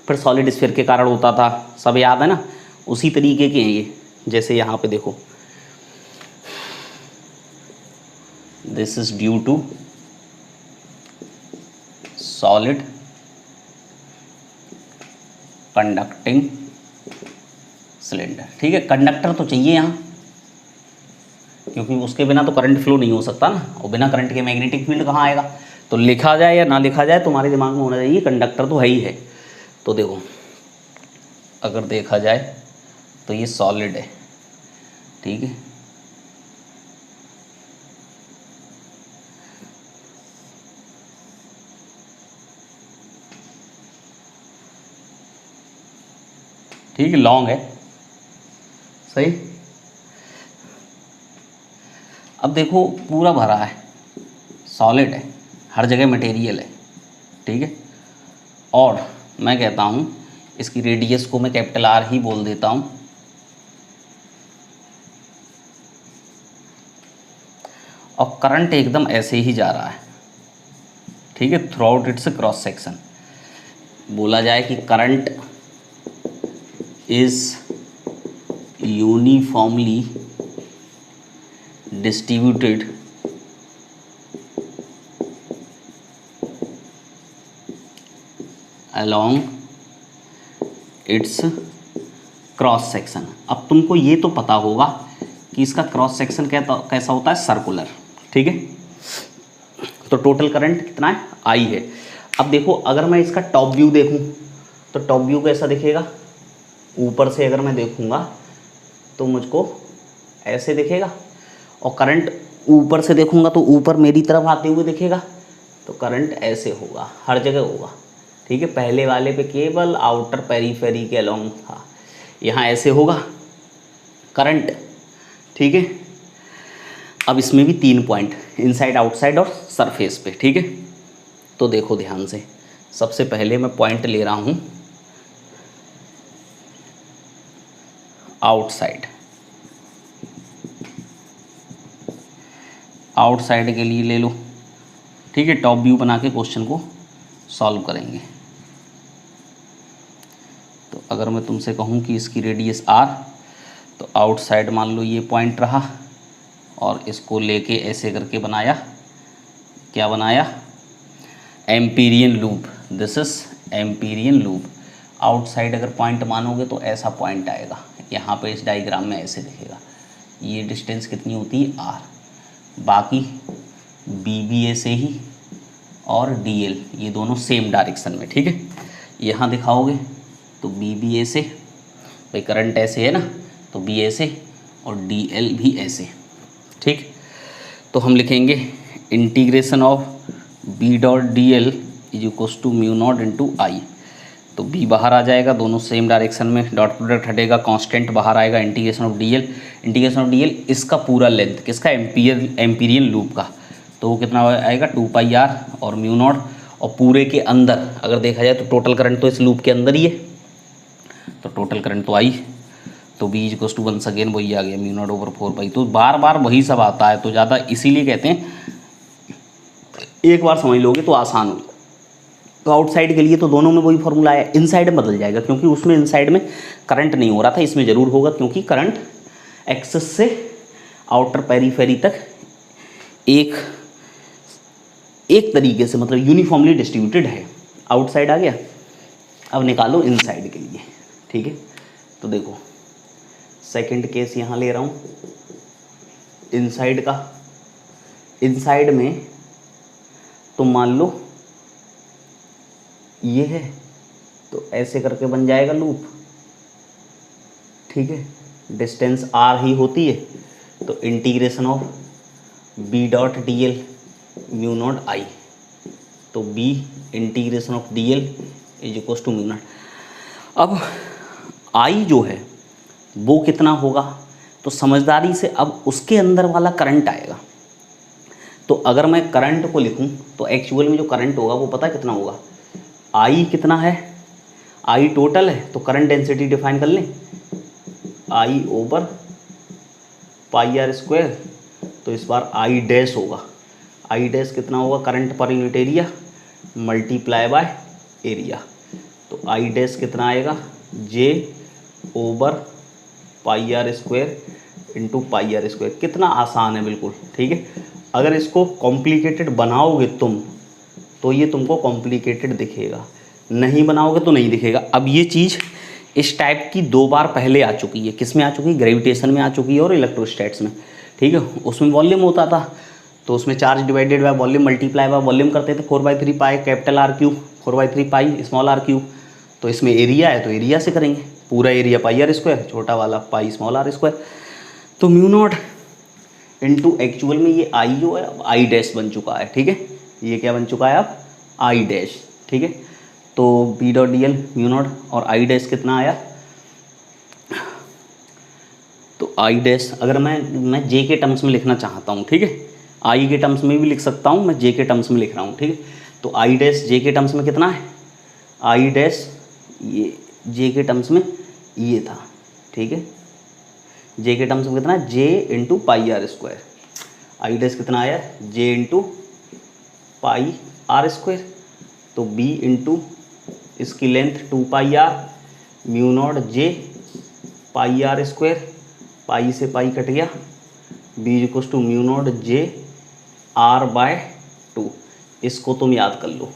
फिर सॉलिड स्फीयर के कारण होता था, सब याद है ना। उसी तरीके के हैं ये। जैसे यहाँ पे देखो, this is due to solid conducting cylinder, ठीक है। कंडक्टर तो चाहिए यहाँ, क्योंकि उसके बिना तो करंट फ्लो नहीं हो सकता ना, और बिना करंट के मैग्नेटिक फील्ड कहाँ आएगा। तो लिखा जाए या ना लिखा जाए, तुम्हारे दिमाग में होना चाहिए कंडक्टर तो है ही है। तो देखो, अगर देखा जाए तो ये सॉलिड है, ठीक है। ठीक है, लॉन्ग है, सही। अब देखो पूरा भरा है, सॉलिड है, हर जगह मटेरियल है, ठीक है। और मैं कहता हूँ इसकी रेडियस को मैं कैपिटल आर ही बोल देता हूँ, और करंट एकदम ऐसे ही जा रहा है, ठीक है, through out it's cross section. बोला जाए कि current is uniformly distributed along its cross section. अब तुमको ये तो पता होगा कि इसका क्रॉस सेक्शन कैसा होता है, सर्कुलर, ठीक है। तो टोटल करंट कितना है, आई है। अब देखो, अगर मैं इसका टॉप व्यू देखूं तो टॉप व्यू कैसा दिखेगा, ऊपर से अगर मैं देखूंगा तो मुझको ऐसे दिखेगा, और करंट ऊपर से देखूंगा तो ऊपर मेरी तरफ आते हुए दिखेगा, तो करंट ऐसे होगा, हर जगह होगा, ठीक है। पहले वाले पे केवल आउटर पेरीफेरी के अलोंग था, यहाँ ऐसे होगा करंट, ठीक है। अब इसमें भी 3 पॉइंट, इनसाइड, आउटसाइड और सरफेस पे, ठीक है। तो देखो ध्यान से, सबसे पहले मैं पॉइंट ले रहा हूँ आउटसाइड। आउटसाइड के लिए ले लो, ठीक है। टॉप व्यू बना के क्वेश्चन को सॉल्व करेंगे। तो अगर मैं तुमसे कहूँ कि इसकी रेडियस आर, तो आउटसाइड मान लो ये पॉइंट रहा, और इसको लेके ऐसे करके बनाया, क्या बनाया, Amperian loop. This is Amperian loop. Outside अगर पॉइंट मानोगे तो ऐसा पॉइंट आएगा, यहाँ पे इस डायग्राम में ऐसे दिखेगा। ये डिस्टेंस कितनी होती है, आर। बाकी बी बी ए से ही और डी एल, ये दोनों सेम डायरेक्शन में, ठीक है। यहाँ दिखाओगे तो बी बी ए से, भाई करंट ऐसे है ना, तो बी ए से, और डी एल भी ऐसे, ठीक। तो हम लिखेंगे integration of B dot D L is equals to mu not into I. तो बी बाहर आ जाएगा, दोनों सेम डायरेक्शन में, डॉट प्रोडक्ट हटेगा, कांस्टेंट बाहर आएगा, integration of D L. Integration of D L इसका पूरा लेंथ, किसका, एम्पीरियन लूप का, तो वो कितना आएगा, 2πr और म्यू नॉट। और पूरे के अंदर अगर देखा जाए तो टोटल करंट तो इस लूप के अंदर ही है, तो टोटल करंट तो आई, तो B is equals to once again वही आ गया, म्यू नॉट ओवर 4π। तो बार बार वही सब आता है, तो ज़्यादा इसीलिए कहते हैं एक बार समझ लोगे तो आसान हो। तो आउटसाइड के लिए तो दोनों में वही फॉर्मूला है, इनसाइड में बदल जाएगा, क्योंकि उसमें इनसाइड में करंट नहीं हो रहा था, इसमें ज़रूर होगा, क्योंकि करंट एक्सेस से आउटर पेरीफेरी तक एक तरीके से, मतलब यूनिफॉर्मली डिस्ट्रीब्यूटेड है। आउटसाइड आ गया, अब निकालो इनसाइड के लिए, ठीक है। तो देखो सेकंड केस यहाँ ले रहा हूँ इनसाइड का। इनसाइड में तो मान लो ये है, तो ऐसे करके बन जाएगा लूप, ठीक है। डिस्टेंस आर ही होती है, तो integration of B dot D L mu not I, तो B integration of D L is equal to mu not. अब आई जो है वो कितना होगा, तो समझदारी से अब उसके अंदर वाला करंट आएगा। तो अगर मैं करंट को लिखूं तो एक्चुअल में जो करंट होगा वो पता है कितना होगा, आई कितना है, आई टोटल है, तो करंट डेंसिटी डिफाइन कर लें, I over pi R square. तो इस बार आई डैश होगा, आई डैश कितना होगा, करंट पर unit area multiply by area. तो आई डैश कितना आएगा, J over pi R square into pi R square. कितना आसान है बिल्कुल, ठीक है। अगर इसको कॉम्प्लिकेटेड बनाओगे तुम तो ये तुमको कॉम्प्लिकेटेड दिखेगा, नहीं बनाओगे तो नहीं दिखेगा। अब ये चीज़ इस टाइप की 2 बार पहले आ चुकी है, किस में आ चुकी है, ग्रेविटेशन में आ चुकी है और इलेक्ट्रोस्टैट्स में, ठीक है। उसमें वॉल्यूम होता था तो उसमें charge divided by volume multiply by volume करते थे, 4/3 pi capital R cube 4/3 pi small R cube. तो इसमें एरिया है तो एरिया से करेंगे, पूरा एरिया पाई आर स्क्वायर, छोटा वाला पाई स्मॉल आर स्क्वायर। तो म्यू नॉट इंटू एक्चुअल में ये आई जो है अब आई डैश बन चुका है, ठीक है। ये क्या बन चुका है अब, आई डैश, ठीक है। तो B dot D L mu naught और आई डैश कितना आया, तो आई डैश अगर मैं जे के टर्म्स में लिखना चाहता हूँ, ठीक है, आई के टर्म्स में भी लिख सकता हूँ, मैं जे के टर्म्स में लिख रहा हूँ, ठीक है। तो आई डैश जे के टर्म्स में कितना है, आई डैश ये जे के टर्म्स में ये था, ठीक है। जे के टर्म्स में कितना है, J into pi R square. I dash कितना आया, J into pi R square. तो बी इंटू इसकी length 2 pi R mu not J pi R square, pi से पाई कट गया, B equals to mu not J R by 2। इसको तुम याद कर लो,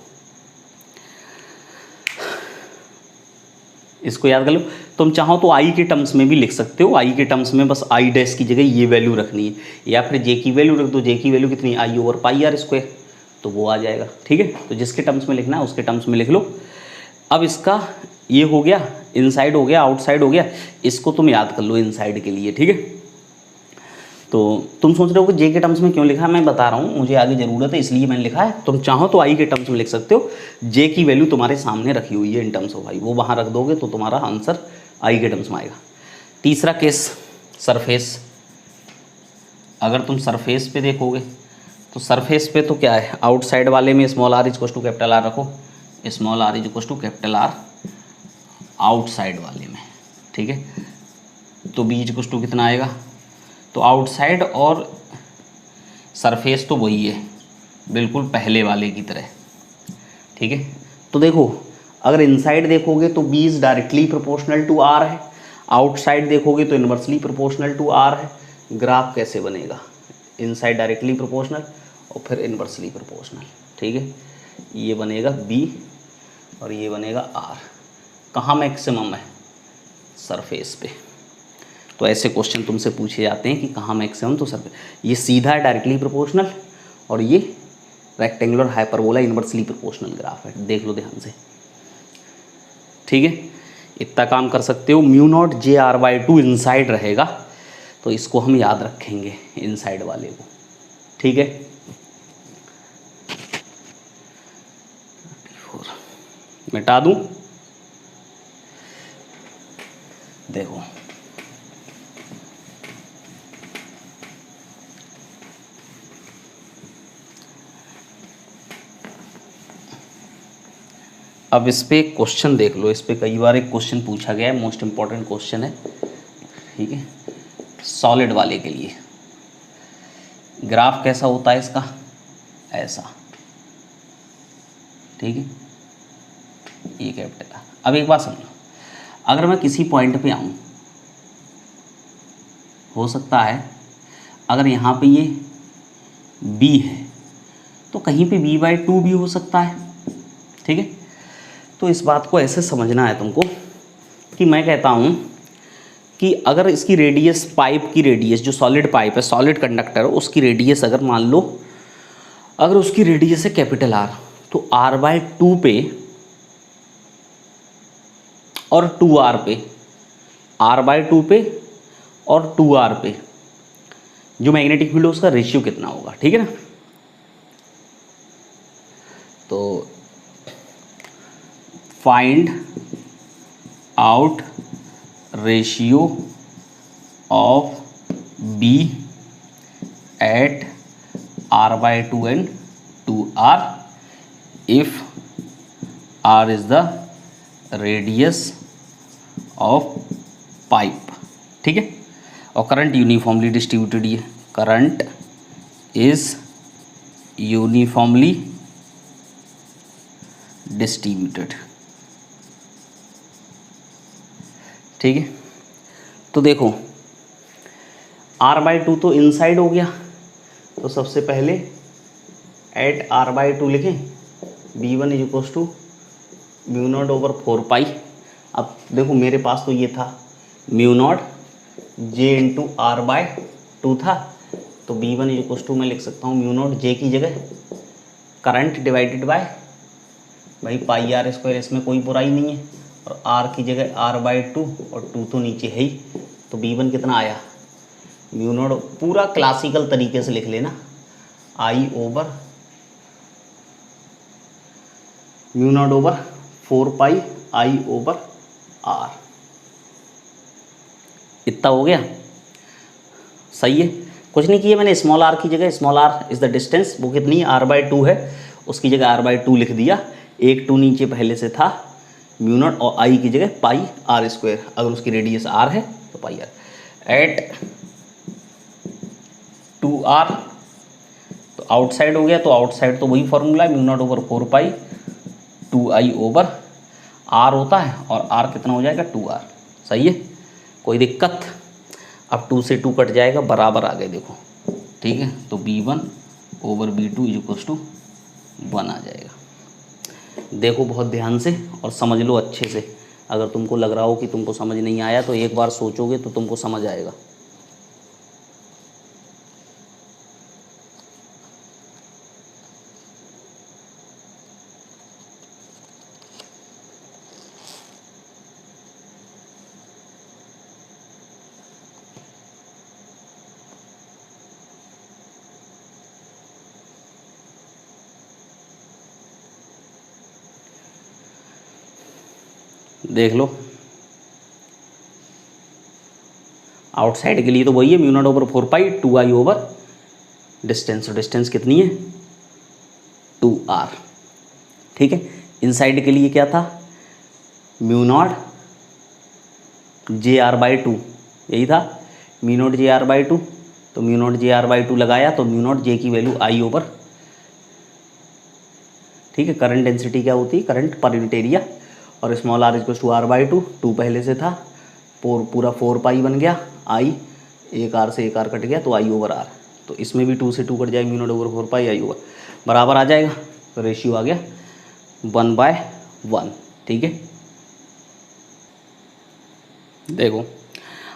इसको याद कर लो। तुम चाहो तो आई के टर्म्स में भी लिख सकते हो, आई के टर्म्स में बस आई डैश की जगह ये वैल्यू रखनी है, या फिर जे की वैल्यू रख दो, जे की वैल्यू कितनी, I over pi R square, तो वो आ जाएगा, ठीक है। तो जिसके टर्म्स में लिखना है उसके टर्म्स में लिख लो। अब इसका ये हो गया, इनसाइड हो गया, आउटसाइड हो गया, इसको तुम याद कर लो इनसाइड के लिए, ठीक है। तो तुम सोच रहे हो कि जे के टर्म्स में क्यों लिखा है, मैं बता रहा हूँ, मुझे आगे ज़रूरत है इसलिए मैंने लिखा है। तुम चाहो तो आई के टर्म्स में लिख सकते हो, जे की वैल्यू तुम्हारे सामने रखी हुई है इन टर्म्स ऑफ आई, वो वहाँ रख दोगे तो तुम्हारा आंसर आई के टर्म्स में आएगा। तीसरा केस सरफेस। अगर तुम सरफेस पे देखोगे तो सरफेस पे तो क्या है, आउटसाइड वाले में small R equals to capital R रखो, small R equals to capital R outside वाले में, ठीक है। तो बी इक्वल्स टू कितना आएगा, तो आउटसाइड और सरफेस तो वही है बिल्कुल पहले वाले की तरह, ठीक है। तो देखो अगर इनसाइड देखोगे तो B is directly proportional to R है, आउटसाइड देखोगे तो इन्वर्सली प्रोपोर्शनल टू आर है। ग्राफ कैसे बनेगा, इनसाइड डायरेक्टली प्रोपोर्शनल और फिर इन्वर्सली प्रोपोर्शनल, ठीक है। ये बनेगा बी और ये बनेगा आर। कहाँ मैक्सिमम है, सरफेस पे। तो ऐसे क्वेश्चन तुमसे पूछे जाते हैं कि कहाँ मैक्सिमम, तो सरफेस। ये सीधा है डायरेक्टली प्रोपोर्शनल और ये rectangular hyperbola inversely proportional graph है, देख लो ध्यान से, ठीक है। इतना काम कर सकते हो। Mu naught J R by 2 inside रहेगा, तो इसको हम याद रखेंगे इनसाइड वाले को, ठीक है। मिटा दूं, देखो अब इस पे एक क्वेश्चन देख लो, इस पे कई बार एक क्वेश्चन पूछा गया है, मोस्ट इंपॉर्टेंट क्वेश्चन है, ठीक है। सॉलिड वाले के लिए ग्राफ कैसा होता है इसका, ऐसा, ठीक है। ये कैपिटल। अब एक बात समझो, अगर मैं किसी पॉइंट पे आऊँ, हो सकता है अगर यहाँ पे ये b है तो कहीं पे b/2 भी हो सकता है, ठीक है। तो इस बात को ऐसे समझना है तुमको कि मैं कहता हूँ कि अगर इसकी रेडियस, पाइप की रेडियस, जो सॉलिड पाइप है, सॉलिड कंडक्टर, उसकी रेडियस अगर मान लो, अगर उसकी रेडियस है कैपिटल आर, तो r/2 पे और 2r पे, r/2 पे और 2r पे जो मैग्नेटिक फील्ड है उसका रेशियो कितना होगा, ठीक है ना। तो find out ratio of B at r/2 and 2r if r is the radius of pipe, ठीक है। और करंट यूनिफॉर्मली डिस्ट्रीब्यूटेड, ये करंट इज यूनिफॉर्मली डिस्ट्रीब्यूटेड, ठीक है। तो देखो r/2 तो इनसाइड हो गया, तो सबसे पहले एट r/2 लिखें, v1 is equals to mu naught over 4 pi. अब देखो मेरे पास तो ये था mu naught J into r/2 था, तो v1 इज इक्वल्स टू मैं लिख सकता हूँ म्यू नॉट जे की जगह करंट डिवाइडेड बाय भाई पाई आर स्क्वायर, इसमें कोई बुराई नहीं है, और r की जगह r/2 और 2 तो नीचे है ही, तो v1 कितना आया म्यू नॉट, पूरा क्लासिकल तरीके से लिख लेना, I over mu naught over 4 pi I over R, इतना हो गया, सही है। कुछ नहीं किया मैंने, स्मॉल आर की जगह small R is the distance, वो कितनी r/2 है, उसकी जगह r/2 लिख दिया, एक 2 नीचे पहले से था म्यू नॉट, और आई की जगह पाई आर स्क्वायर, अगर उसकी रेडियस आर है तो पाई आर एट 2r, तो आउटसाइड हो गया, तो आउटसाइड तो वही फॉर्मूला है mu naught over 4 pi 2i over r होता है, और r कितना हो जाएगा 2r, सही है, कोई दिक्कत। अब 2 से 2 कट जाएगा, बराबर आ गए देखो, ठीक है। तो b1 over b2 is equals to 1 आ जाएगा। देखो बहुत ध्यान से और समझ लो अच्छे से, अगर तुमको लग रहा हो कि तुमको समझ नहीं आया तो एक बार सोचोगे तो तुमको समझ आएगा। देख लो, आउटसाइड के लिए तो वही है mu naught over 4 pi 2i over distance, distance कितनी है 2r, ठीक है। इनसाइड के लिए क्या था म्यू नॉट JR/2, यही था म्यू नॉट JR/2, तो म्यू नॉट JR/2 लगाया, तो म्यू नॉट जे की वैल्यू i ओवर, ठीक है। करंट डेंसिटी क्या होती है, करंट पर यूनिट एरिया, और small r equals to r/2, 2 पहले से था, पूरा 4 पाई बन गया, i एक r से एक r कट गया, तो i ओवर r, तो इसमें भी 2 से 2 कट जाएगा, mu naught over 4 pi i over, बराबर आ जाएगा, तो रेशियो आ गया 1/1, ठीक है। देखो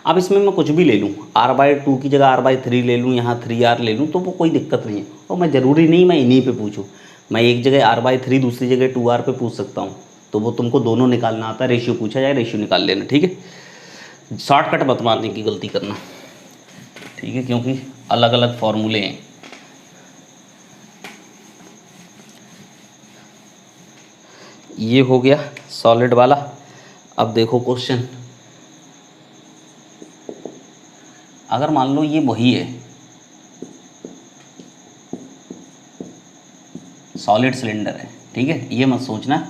अब इसमें मैं कुछ भी ले लूँ, r/2 की जगह r/3 ले लूँ, यहाँ 3r ले लूँ, तो वो कोई दिक्कत नहीं है, और मैं ज़रूरी नहीं मैं इन्हीं पे पूछूँ, मैं एक जगह r/3 दूसरी जगह 2r पे पूछ सकता हूँ, तो वो तुमको दोनों निकालना आता है, रेशियो पूछा जाए रेशियो निकाल लेना, ठीक है। शॉर्टकट मत मारने की गलती करना, ठीक है, क्योंकि अलग अलग फॉर्मूले हैं। ये हो गया सॉलिड वाला। अब देखो क्वेश्चन, अगर मान लो ये वही है सॉलिड सिलेंडर है, ठीक है, ये मत सोचना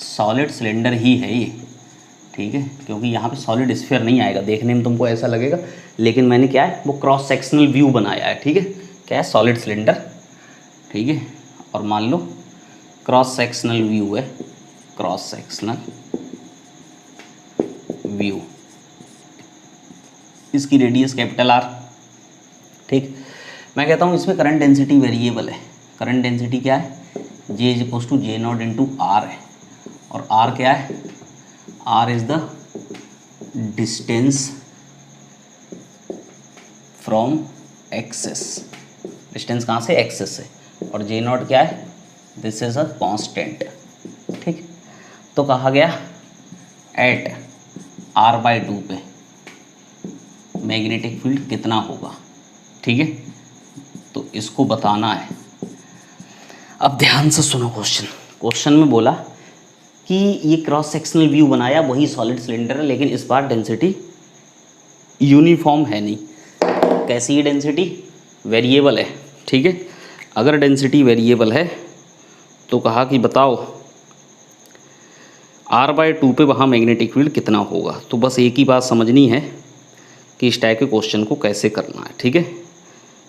सॉलिड सिलेंडर ही है ये, ठीक है, क्योंकि यहाँ पे सॉलिड स्फीयर नहीं आएगा, देखने में तुमको ऐसा लगेगा, लेकिन मैंने क्या है वो क्रॉस सेक्शनल व्यू बनाया है, ठीक है, क्या है सॉलिड सिलेंडर, ठीक है, और मान लो क्रॉस सेक्शनल व्यू है, क्रॉस सेक्शनल व्यू, इसकी रेडियस कैपिटल R, ठीक। मैं कहता हूँ इसमें करंट डेंसिटी वेरिएबल है, करंट डेंसिटी क्या है J is equals to J0 into R है, और R क्या है, R is the distance from axis, distance कहाँ से एक्सेस से, और J0 क्या है, दिस इज अ कांस्टेंट, ठीक। तो कहा गया एट R/2 पे मैग्नेटिक फील्ड कितना होगा, ठीक है, तो इसको बताना है। अब ध्यान से सुनो क्वेश्चन, क्वेश्चन में बोला कि ये क्रॉस सेक्शनल व्यू बनाया वही सॉलिड सिलेंडर है, लेकिन इस बार डेंसिटी यूनिफॉर्म है नहीं, कैसी है डेंसिटी वेरिएबल है, ठीक है। अगर डेंसिटी वेरिएबल है तो कहा कि बताओ r/2 पे वहाँ मैग्नेटिक फील्ड कितना होगा। तो बस एक ही बात समझनी है कि इस टाइप के क्वेश्चन को कैसे करना है, ठीक है।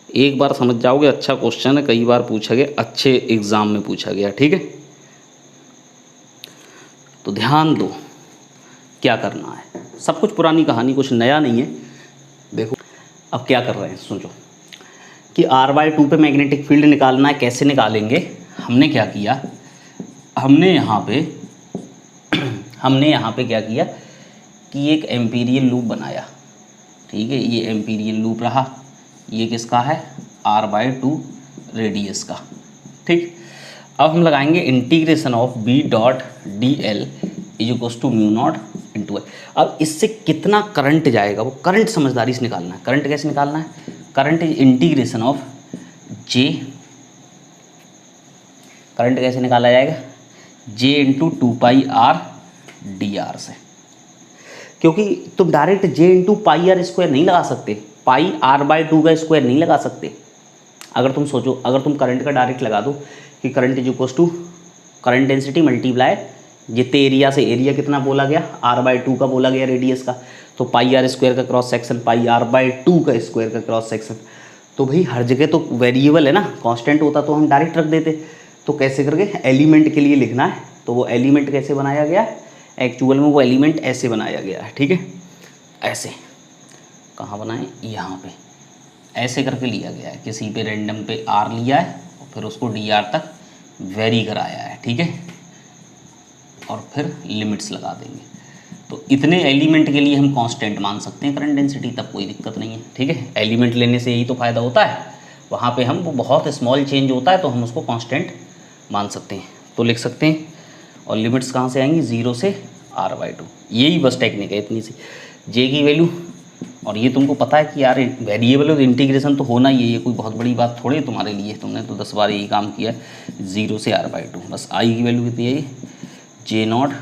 एक बार समझ जाओगे, अच्छा क्वेश्चन है, कई बार पूछा गया, अच्छे एग्ज़ाम में पूछा गया, ठीक है। तो ध्यान दो क्या करना है, सब कुछ पुरानी कहानी, कुछ नया नहीं है। देखो अब क्या कर रहे हैं, सोचो कि r/2 पे मैग्नेटिक फील्ड निकालना है। कैसे निकालेंगे, हमने क्या किया, हमने यहाँ पे क्या किया कि एक एम्पीरियल लूप बनाया, ठीक है। ये एम्पीरियल लूप रहा, ये किसका है, r/2 रेडियस का, ठीक। अब हम लगाएंगे integration of B.dl is mu not into I. अब इससे कितना करंट जाएगा, वो करंट समझदारी से निकालना है। करंट कैसे निकालना है, current is integration of J, current कैसे निकाला जाएगा, J इंटू 2πr dr से। क्योंकि तुम direct J into πr square नहीं लगा सकते, पाई r/2 का स्क्वायर नहीं लगा सकते। अगर तुम सोचो, अगर तुम करंट का डायरेक्ट लगा दो कि current is equal to current density multiply जितने एरिया से, एरिया कितना बोला गया, r/2 का बोला गया रेडियस का, तो पाई r स्क्वायर का क्रॉस सेक्शन, पाई r/2 का स्क्वायर का क्रॉस सेक्शन। तो भाई हर जगह तो वेरिएबल है ना, कांस्टेंट होता तो हम डायरेक्ट रख देते। तो कैसे करके एलिमेंट के लिए लिखना है, तो वो एलिमेंट कैसे बनाया गया, एक्चुअल में वो एलिमेंट ऐसे बनाया गया है, ठीक है। ऐसे कहाँ बनाए, यहाँ पे ऐसे करके लिया गया है, किसी पे रैंडम पे r लिया है और फिर उसको dr तक वेरी कराया है, ठीक है, और फिर लिमिट्स लगा देंगे। तो इतने एलिमेंट के लिए हम कांस्टेंट मान सकते हैं करंट डेंसिटी, तब कोई दिक्कत नहीं है, ठीक है। एलिमेंट लेने से यही तो फ़ायदा होता है, वहाँ पे हम वो बहुत स्मॉल चेंज होता है तो हम उसको कांस्टेंट मान सकते हैं, तो लिख सकते हैं। और लिमिट्स कहाँ से आएंगी, 0 से r/2, यही बस टेक्निक है इतनी सी। J की वैल्यू, और ये तुमको पता है कि यार वेरिएबल और इंटीग्रेशन तो होना ही है, ये कोई बहुत बड़ी बात थोड़ी है तुम्हारे लिए, तुमने तो 10 बार यही काम किया है। 0 से r/2, बस I की वैल्यू कितनी है, J0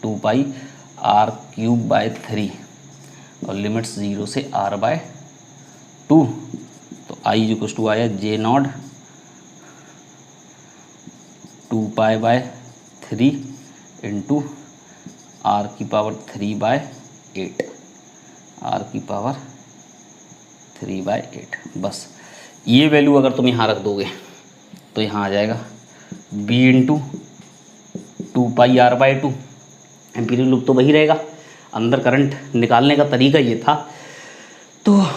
2πr³ और लिमिट्स 0 से r/2, तो I = आया J0 2π/3 इंटू r⁵ r⁵ बस ये वैल्यू अगर तुम यहाँ रख दोगे तो यहाँ आ जाएगा b into 2πr/2। Amperian loop तो वही रहेगा, अंदर करंट निकालने का तरीका ये था। तो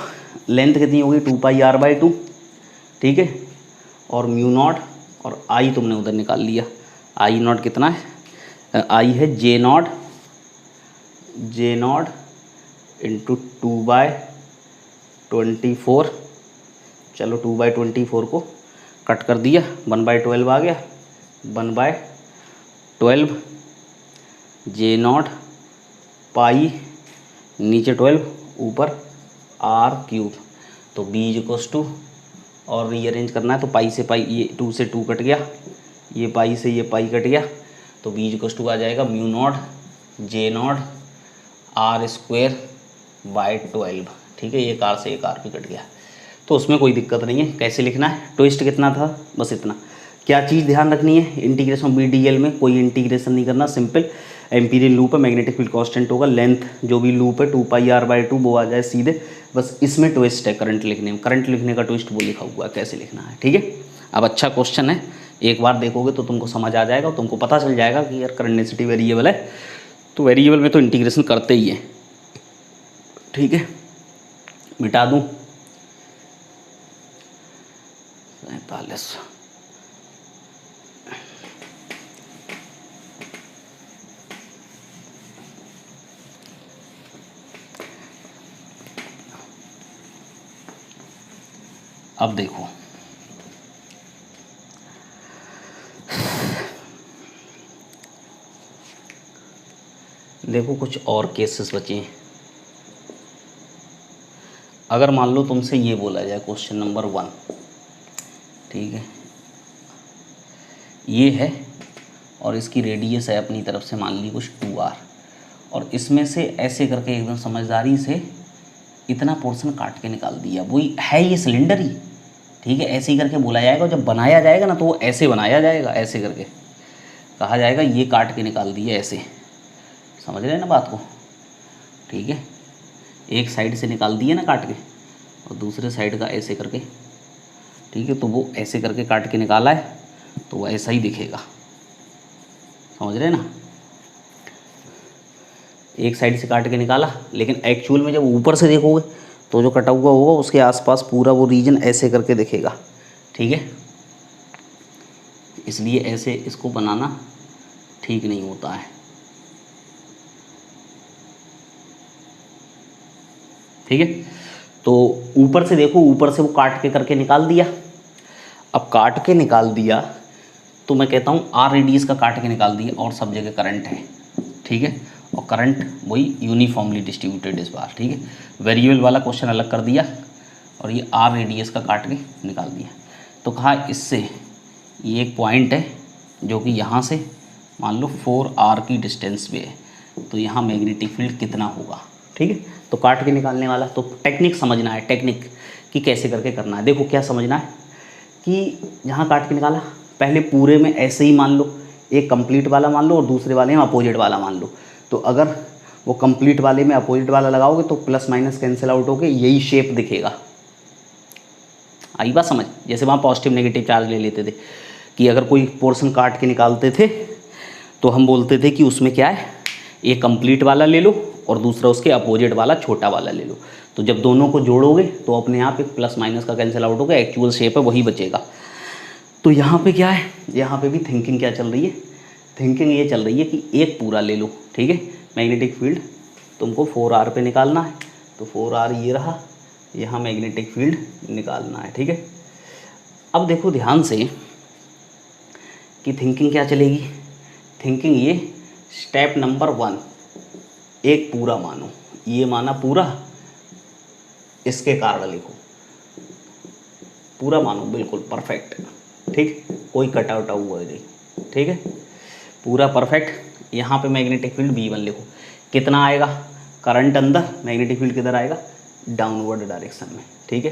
लेंथ कितनी होगी, 2πr/2, ठीक है, और म्यू नॉट, और आई तुमने उधर निकाल लिया, आई नॉट कितना है, आई है J0 इंटू 2/24। चलो 2/24 को कट कर दिया, 1/12 आ गया, 1/12 J0 पाई नीचे 12 ऊपर r³। तो b और रीअरेंज करना है तो पाई से पाई, ये 2 से 2 कट गया, ये पाई से ये पाई कट गया, तो b आ जाएगा म्यू नॉट J0 r²/12, ठीक है। एक r से एक r भी कट गया, तो उसमें कोई दिक्कत नहीं है। कैसे लिखना है, ट्विस्ट कितना था, बस इतना। क्या चीज़ ध्यान रखनी है, इंटीग्रेशन B/dl में कोई इंटीग्रेशन नहीं करना, सिंपल एम्पीरियल लूप है, मैग्नेटिक फील्ड कांस्टेंट होगा, लेंथ जो भी लूप है 2πr/2 वो आ जाए सीधे। बस इसमें ट्विस्ट है करंट लिखने में, करंट लिखने का ट्विस्ट वो लिखा हुआ है कैसे लिखना है, ठीक है। अब अच्छा क्वेश्चन है, एक बार देखोगे तो तुमको समझ आ जाएगा, तुमको पता चल जाएगा कि यार करंट डेंसिटी वेरिएबल है, तो वेरिएबल में तो इंटीग्रेशन करते ही है, ठीक है। मिटा दूँ 47। अब देखो, कुछ और केसेस बचे हैं। अगर मान लो तुमसे ये बोला जाए क्वेश्चन नंबर 1, ठीक है, ये है और इसकी रेडियस है अपनी तरफ से मान ली कुछ 2r, और इसमें से ऐसे करके एकदम समझदारी से इतना पोर्शन काट के निकाल दिया, वही है ये सिलेंडर ही, ठीक है, ऐसे ही करके बोला जाएगा। जब बनाया जाएगा ना तो वो ऐसे बनाया जाएगा, ऐसे करके कहा जाएगा ये काट के निकाल दिए, ऐसे। समझ रहे हैं ना बात को? ठीक है, एक साइड से निकाल दिए ना काट के, और दूसरे साइड का ऐसे करके, ठीक है, तो वो ऐसे करके काट के निकाला है तो वो ऐसा ही दिखेगा। समझ रहे हैं ना? एक साइड से काट के निकाला, लेकिन एक्चुअल में जब ऊपर से देखोगे तो जो कटा हुआ होगा उसके आसपास पूरा वो रीजन ऐसे करके दिखेगा। ठीक है, इसलिए ऐसे इसको बनाना ठीक नहीं होता है। ठीक है, तो ऊपर से देखो, ऊपर से वो काट के करके निकाल दिया। अब काट के निकाल दिया तो मैं कहता हूँ आर रेडियस का काट के निकाल दिया, और सब जगह करंट है। ठीक है, और करंट वही यूनिफॉर्मली डिस्ट्रीब्यूटेड इस बार। ठीक है, वेरिएबल वाला क्वेश्चन अलग कर दिया और ये आर रेडियस का काट के निकाल दिया। तो कहा इससे ये एक पॉइंट है जो कि यहाँ से मान लो 4r की डिस्टेंस पे है, तो यहाँ मैग्नेटिक फील्ड कितना होगा। ठीक है, तो काट के निकालने वाला, तो टेक्निक समझना है, टेक्निक कि कैसे करके करना है। देखो क्या समझना है कि यहाँ काट के निकाला, पहले पूरे में ऐसे ही मान लो, एक कंप्लीट वाला मान लो और दूसरे वाले में अपोजिट वाला मान लो। तो अगर वो कंप्लीट वाले में अपोजिट वाला लगाओगे तो प्लस माइनस कैंसिल आउट होके यही शेप दिखेगा। आई बात समझ? जैसे वहाँ पॉजिटिव नेगेटिव चार्ज ले लेते थे कि अगर कोई पोर्शन काट के निकालते थे तो हम बोलते थे कि उसमें क्या है, एक कंप्लीट वाला ले लो और दूसरा उसके अपोजिट वाला छोटा वाला ले लो। तो जब दोनों को जोड़ोगे तो अपने आप एक प्लस माइनस का कैंसिल आउट होगा, एक्चुअल शेप है वही बचेगा। तो यहाँ पे क्या है, यहाँ पे भी थिंकिंग क्या चल रही है, थिंकिंग ये चल रही है कि एक पूरा ले लो। ठीक है, मैग्नेटिक फील्ड तुमको 4r पे निकालना है, तो 4r ये रहा, यहाँ मैग्नेटिक फील्ड निकालना है। ठीक है, अब देखो ध्यान से कि थिंकिंग क्या चलेगी। थिंकिंग ये, स्टेप नंबर 1, एक पूरा मानो, ये माना पूरा, इसके कारण लिखो, पूरा मानो बिल्कुल परफेक्ट। ठीक, कोई कटा उटा हुआ नहीं। ठीक है, पूरा परफेक्ट। यहाँ पे मैग्नेटिक फील्ड V1 लिखो, कितना आएगा, करंट अंदर, मैग्नेटिक फील्ड किधर आएगा, डाउनवर्ड डायरेक्शन में। ठीक है,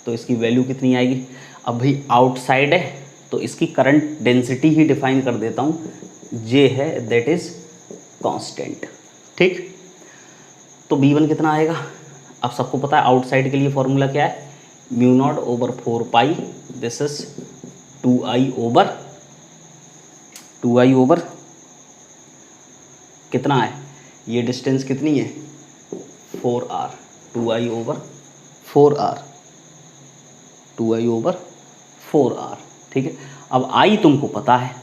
तो इसकी वैल्यू कितनी आएगी। अब भाई आउटसाइड है तो इसकी करंट डेंसिटी ही डिफाइन कर देता हूँ, J है, दैट इज कांस्टेंट। ठीक, तो V1 कितना आएगा, अब सबको पता है आउटसाइड के लिए फॉर्मूला क्या है, mu naught over 4 pi, this is 2i over कितना है, ये डिस्टेंस कितनी है 4r, 2i ओवर 4r। ठीक है, अब i तुमको पता है।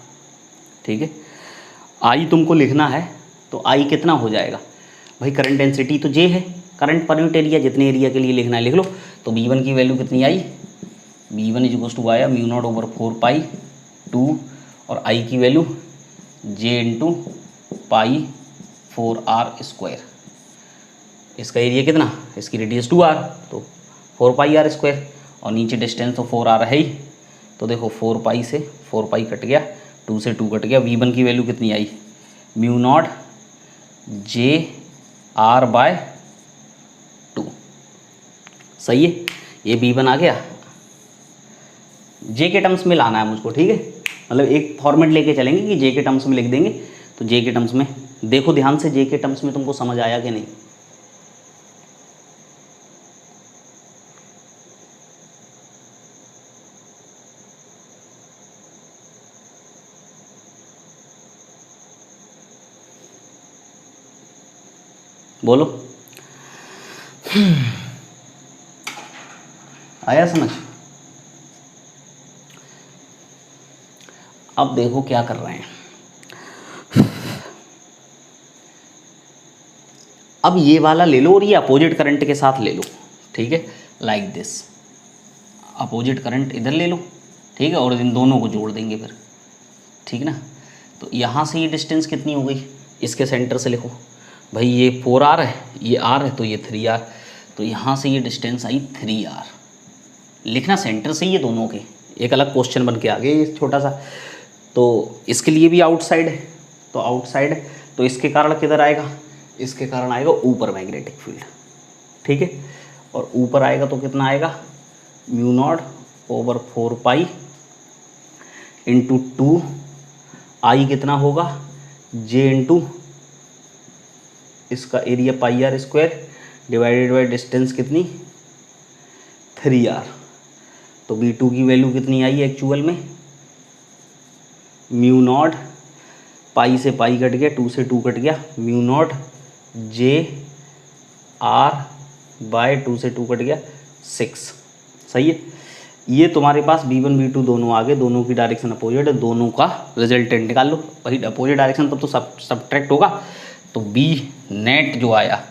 ठीक है, i तुमको लिखना है, तो i कितना हो जाएगा भाई, करंट डेंसिटी तो J है, करंट पर यूनिट एरिया, जितने एरिया के लिए लिखना है लिख लो। तो V1 की वैल्यू कितनी आई, V1 इज टू आया म्यू नॉट ओवर 4 पाई 2, और I की वैल्यू J इंटू पाई 4r स्क्वायर। इसका एरिया कितना, इसकी रेडियस 2r, तो 4 पाई r स्क्वायर, और नीचे डिस्टेंस तो 4r है ही। तो देखो 4 पाई से 4 पाई कट गया, 2 से 2 कट गया। V1 की वैल्यू कितनी आई, म्यू नॉट JR बाय 2। सही है, ये V1 आ गया। J के टर्म्स में लाना है मुझको। ठीक है, मतलब एक फॉर्मेट लेके चलेंगे कि J के टर्म्स में लिख देंगे। तो J के टर्म्स में देखो ध्यान से, J के टर्म्स में तुमको समझ आया कि नहीं। बोलो, आया समझ। अब देखो क्या कर रहे हैं, अब ये वाला ले लो और ये अपोजिट करंट के साथ ले लो। ठीक है, लाइक दिस, अपोजिट करंट इधर ले लो। ठीक है, और इन दोनों को जोड़ देंगे फिर। ठीक ना, तो यहाँ से ये डिस्टेंस कितनी हो गई, इसके सेंटर से लिखो भाई, ये 4r है, ये r है, तो ये 3r, तो यहाँ से ये डिस्टेंस आई 3r। लिखना सेंटर से ही ये दोनों के, एक अलग क्वेश्चन बन के आ गया ये छोटा सा। तो इसके लिए भी आउटसाइड है, तो आउटसाइड है, तो इसके कारण किधर आएगा, इसके कारण आएगा ऊपर मैग्नेटिक फील्ड। ठीक है, और ऊपर आएगा तो कितना आएगा, mu naught over 4 pi into 2 I कितना होगा जे इंटू इसका area pi R square divided by distance कितनी 3r। तो B2 की वैल्यू कितनी आई एक्चुअल में म्यू नॉट पाई से पाई कट गया 2 से 2 कट गया mu not J R by 2 से 2 कट गया 6। सही है। ये तुम्हारे पास B1 B2 दोनों आगे, दोनों की डायरेक्शन अपोजिट है, दोनों का रिजल्टेंट निकाल लो। वही अपोजिट डायरेक्शन तब तो सब्ट्रैक्ट होगा। तो B नेट जो आया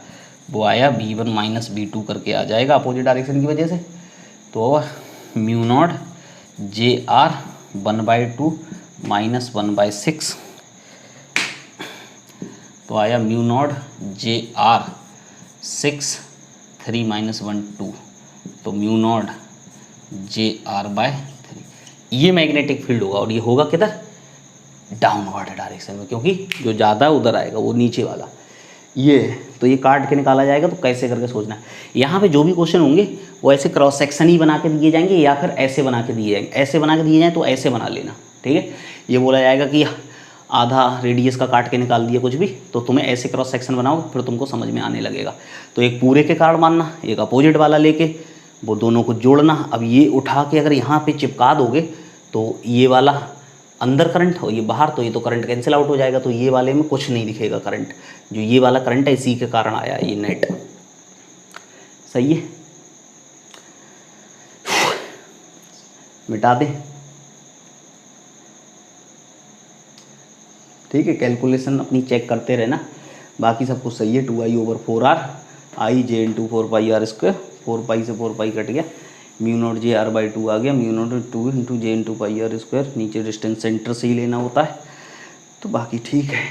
वो आया B1 माइनस B2 करके आ जाएगा अपोजिट डायरेक्शन की वजह से। तो mu not J R 1/2 minus 1/6 तो आया mu not J R 6 3 minus 1 2 तो mu not J R by 3। ये मैग्नेटिक फील्ड होगा और ये होगा किधर डाउनवर्ड डायरेक्शन में, क्योंकि जो ज़्यादा उधर आएगा वो नीचे वाला ये है। तो ये काट के निकाला जाएगा। तो कैसे करके सोचना है। यहाँ पे जो भी क्वेश्चन होंगे वो ऐसे क्रॉस सेक्शन ही बना के दिए जाएंगे या फिर ऐसे बना के दिए जाएंगे। ऐसे बना के दिए जाएँ तो ऐसे बना लेना, ठीक है। ये बोला जाएगा कि आधा रेडियस का काट के निकाल दिया कुछ भी, तो तुम्हें ऐसे क्रॉस सेक्शन बनाओ फिर तुमको समझ में आने लगेगा। तो एक पूरे के कारण मानना, एक अपोजिट वाला लेके वो दोनों को जोड़ना। अब ये उठा के अगर यहाँ पे चिपका दोगे तो ये वाला अंदर करंट और ये बाहर, तो ये तो करंट कैंसिल आउट हो जाएगा। तो ये वाले में कुछ नहीं दिखेगा करंट, जो ये वाला करंट है इसी के कारण आया ये नेट। सही है। मिटा दें, ठीक है। कैलकुलेशन अपनी चेक करते रहना, बाकी सब कुछ सही है। 2i ओवर 4r I J into 4 pi r square 4 pi से 4 पाई कट गया mu not J R by 2 आ गया mu naught 2 into J into pi R square. नीचे डिस्टेंस सेंटर से ही लेना होता है, तो बाकी ठीक है।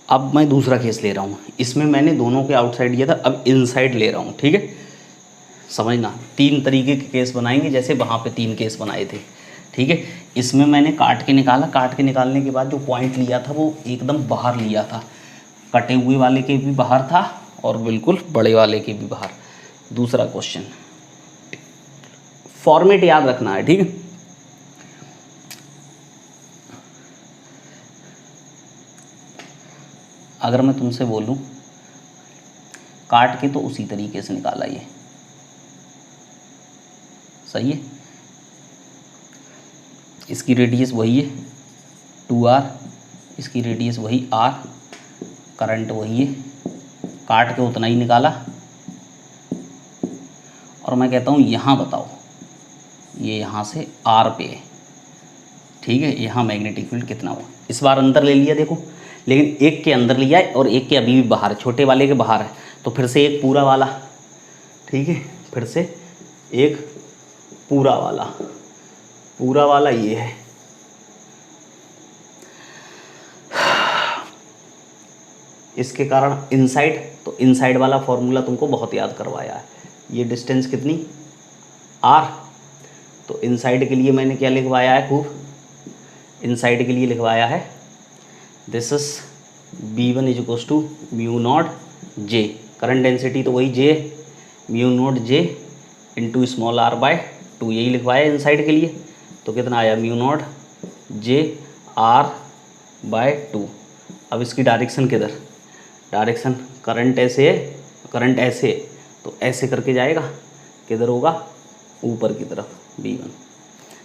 अब मैं दूसरा केस ले रहा हूँ। इसमें मैंने दोनों के आउटसाइड लिया था, अब इनसाइड ले रहा हूँ, ठीक है। समझना, 3 तरीके के केस बनाएंगे जैसे वहाँ पे 3 केस बनाए थे, ठीक है। इसमें मैंने काट के निकाला, काट के निकालने के बाद जो पॉइंट लिया था वो एकदम बाहर लिया था, कटे हुए वाले के भी बाहर था और बिल्कुल बड़े वाले के भी बाहर। दूसरा क्वेश्चन, फॉर्मेट याद रखना है, ठीक है। अगर मैं तुमसे बोलूं काट के, तो उसी तरीके से निकाला ये, सही है। इसकी रेडियस वही है 2r, इसकी रेडियस वही r, करंट वही है, काट के उतना ही निकाला। और मैं कहता हूँ यहाँ बताओ, ये यहाँ से r पे है, ठीक है। यहाँ मैग्नेटिक फील्ड कितना हुआ। इस बार अंदर ले लिया देखो, लेकिन एक के अंदर लिया है और एक के अभी भी बाहर है, छोटे वाले के बाहर है। तो फिर से एक पूरा वाला, ठीक है, फिर से एक पूरा वाला ये है। इसके कारण इनसाइड, तो इनसाइड वाला फॉर्मूला तुमको बहुत याद करवाया है। ये डिस्टेंस कितनी r, तो इनसाइड के लिए मैंने क्या लिखवाया है, खूब इनसाइड के लिए लिखवाया है this is B1 is equals to mu naught J, current density तो वही J, mu naught J into small r by 2, यही लिखवाया इनसाइड के लिए। तो कितना आया mu naught J r by 2। अब इसकी डायरेक्शन किधर, डायरेक्शन करंट ऐसे है, करंट ऐसे है, तो ऐसे करके जाएगा, किधर होगा ऊपर की तरफ B1।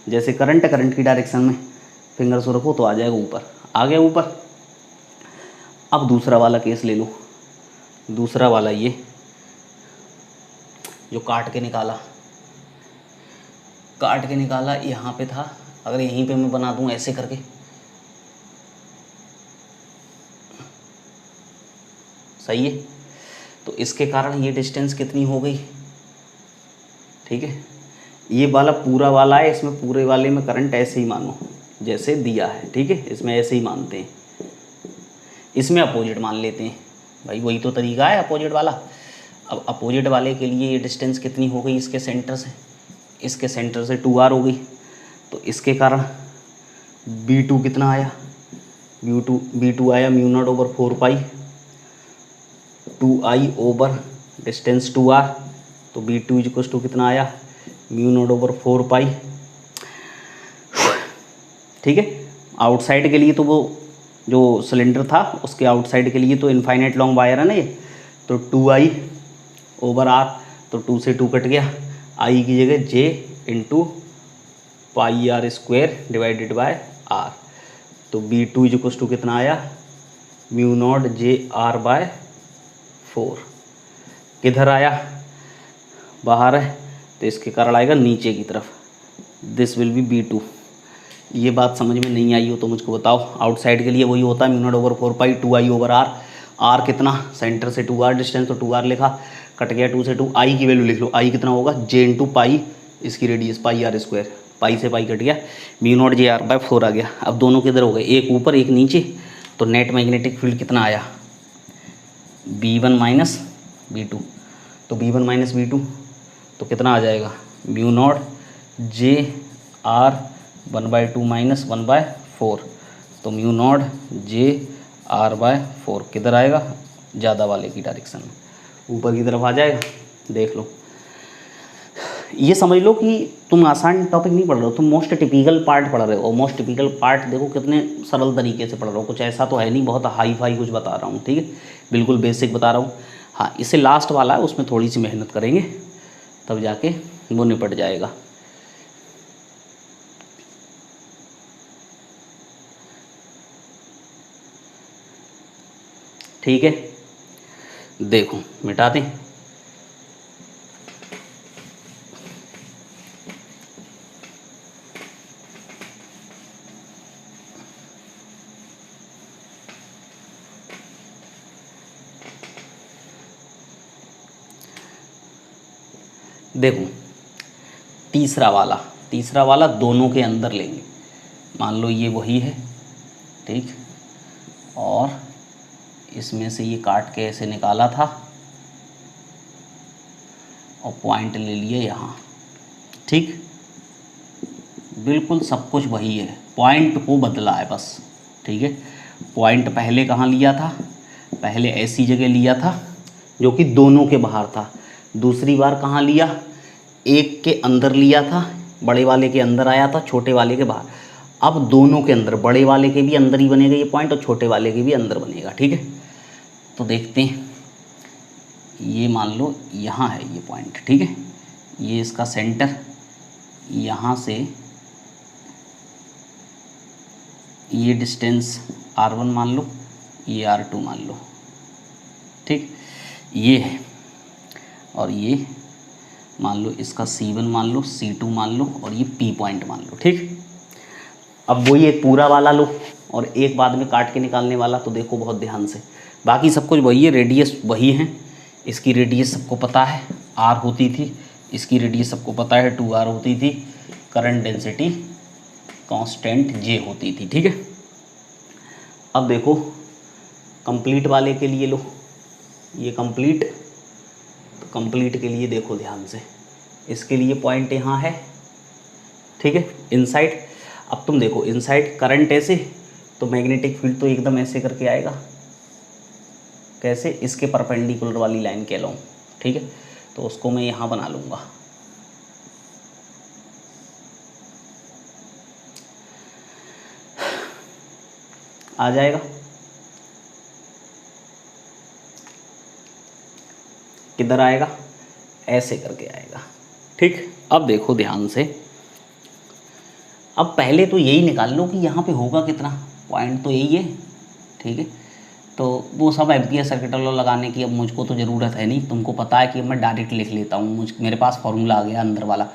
जैसे करंट की डायरेक्शन में फिंगर से रखो तो आ जाएगा ऊपर, आ गया ऊपर। अब दूसरा वाला केस ले लो, दूसरा वाला ये जो काट के निकाला यहाँ पे था। अगर यहीं पे मैं बना दूँ ऐसे करके, सही है। तो इसके कारण ये डिस्टेंस कितनी हो गई, ठीक है। ये वाला पूरा वाला है, इसमें पूरे वाले में करंट ऐसे ही मानो जैसे दिया है, ठीक है। इसमें ऐसे ही मानते हैं, इसमें अपोजिट मान लेते हैं भाई, वही तो तरीका है अपोजिट वाला। अब अपोजिट वाले के लिए ये डिस्टेंस कितनी हो गई, इसके सेंटर से 2r हो गई। तो इसके कारण B2 कितना आया, B2 आया mu naught over 4 pi 2i over distance 2r। तो B2 इक्वल्स टू कितना आया म्यू नॉट ओवर 4 पाई, ठीक है। आउटसाइड के लिए तो वो जो सिलेंडर था उसके आउटसाइड के लिए तो इनफाइनाइट लॉन्ग वायर है ना ये, तो 2i ओवर r, तो 2 से 2 कट गया, i की जगह j into pi R square divided by r, तो B2 इज टू कितना आया, mu not J R by 4। किधर आया, बाहर है, तो इसके कारण आएगा नीचे की तरफ, दिस विल बी B2। ये बात समझ में नहीं आई हो तो मुझको बताओ। आउटसाइड के लिए वही होता है mu naught over 4 pi 2i over r, r कितना, सेंटर से 2r डिस्टेंस, तो 2r लिखा, कट गया 2 से 2, i की वैल्यू लिख लो, i कितना होगा j इंटू पाई, इसकी radius pi R square, pi से पाई कट गया, mu not J R by 4 आ गया। अब दोनों किधर हो गए, एक ऊपर एक नीचे, तो नेट मैग्नेटिक फील्ड कितना आया, B1 माइनस B2, तो B1 माइनस B2 तो कितना आ जाएगा, mu not J R 1/2 minus 1/4, तो mu not J R by 4 किधर आएगा, ज़्यादा वाले की डायरेक्शन में, ऊपर की तरफ आ जाएगा। देख लो, ये समझ लो कि तुम आसान टॉपिक नहीं पढ़ रहे हो, तुम मोस्ट टिपिकल पार्ट पढ़ रहे हो। मोस्ट टिपिकल पार्ट देखो कितने सरल तरीके से पढ़ रहे हो, कुछ ऐसा तो है नहीं बहुत हाई फाई कुछ बता रहा हूँ, ठीक है, बिल्कुल बेसिक बता रहा हूँ। हाँ, इससे लास्ट वाला है, उसमें थोड़ी सी मेहनत करेंगे तब जाके वो निपट जाएगा। ठीक है, देखो मिटा दें, देखो तीसरा वाला दोनों के अंदर लेंगे, मान लो ये वही है, ठीक, और इसमें से ये काट के ऐसे निकाला था और पॉइंट ले लिए यहाँ, ठीक, बिल्कुल सब कुछ वही है, पॉइंट को बदला है बस, ठीक है। पॉइंट पहले कहाँ लिया था, पहले ऐसी जगह लिया था जो कि दोनों के बाहर था, दूसरी बार कहाँ लिया, एक के अंदर लिया था, बड़े वाले के अंदर आया था, छोटे वाले के बाहर। अब दोनों के अंदर, बड़े वाले के भी अंदर ही बनेगा ये पॉइंट और छोटे वाले के भी अंदर बनेगा, ठीक है। तो देखते हैं, ये मान लो यहाँ है ये पॉइंट, ठीक है, ये इसका सेंटर, यहाँ से ये डिस्टेंस r1 मान लो, ये r2 मान लो, ठीक, ये है, और ये मान लो इसका C1 मान लो, C2 मान लो, और ये P पॉइंट मान लो, ठीक। अब वही एक पूरा वाला लो और एक बाद में काट के निकालने वाला, तो देखो बहुत ध्यान से, बाकी सब कुछ वही है, रेडियस वही है, इसकी रेडियस सबको पता है r होती थी, इसकी रेडियस सबको पता है 2r होती थी, करंट डेंसिटी कांस्टेंट j होती थी, ठीक है। अब देखो कंप्लीट वाले के लिए लो, ये कंप्लीट, तो कंप्लीट के लिए देखो ध्यान से, इसके लिए पॉइंट यहाँ है, ठीक है, इनसाइड। अब तुम देखो इनसाइड करंट ऐसे, तो मैग्नेटिक फील्ड तो एकदम ऐसे करके आएगा, कैसे, इसके परपेंडिकुलर वाली लाइन के अलोंग, ठीक है, तो उसको मैं यहाँ बना लूँगा, आ जाएगा, किधर आएगा, ऐसे करके आएगा, ठीक। अब देखो ध्यान से, अब पहले तो यही निकाल लो कि यहाँ पे होगा कितना, पॉइंट तो यही है, ठीक है, तो वो सब एम्पियर सर्किट लॉ लगाने की अब मुझको तो ज़रूरत है नहीं, तुमको पता है कि मैं डायरेक्ट लिख लेता हूँ, मेरे पास फॉर्मूला आ गया अंदर वाला,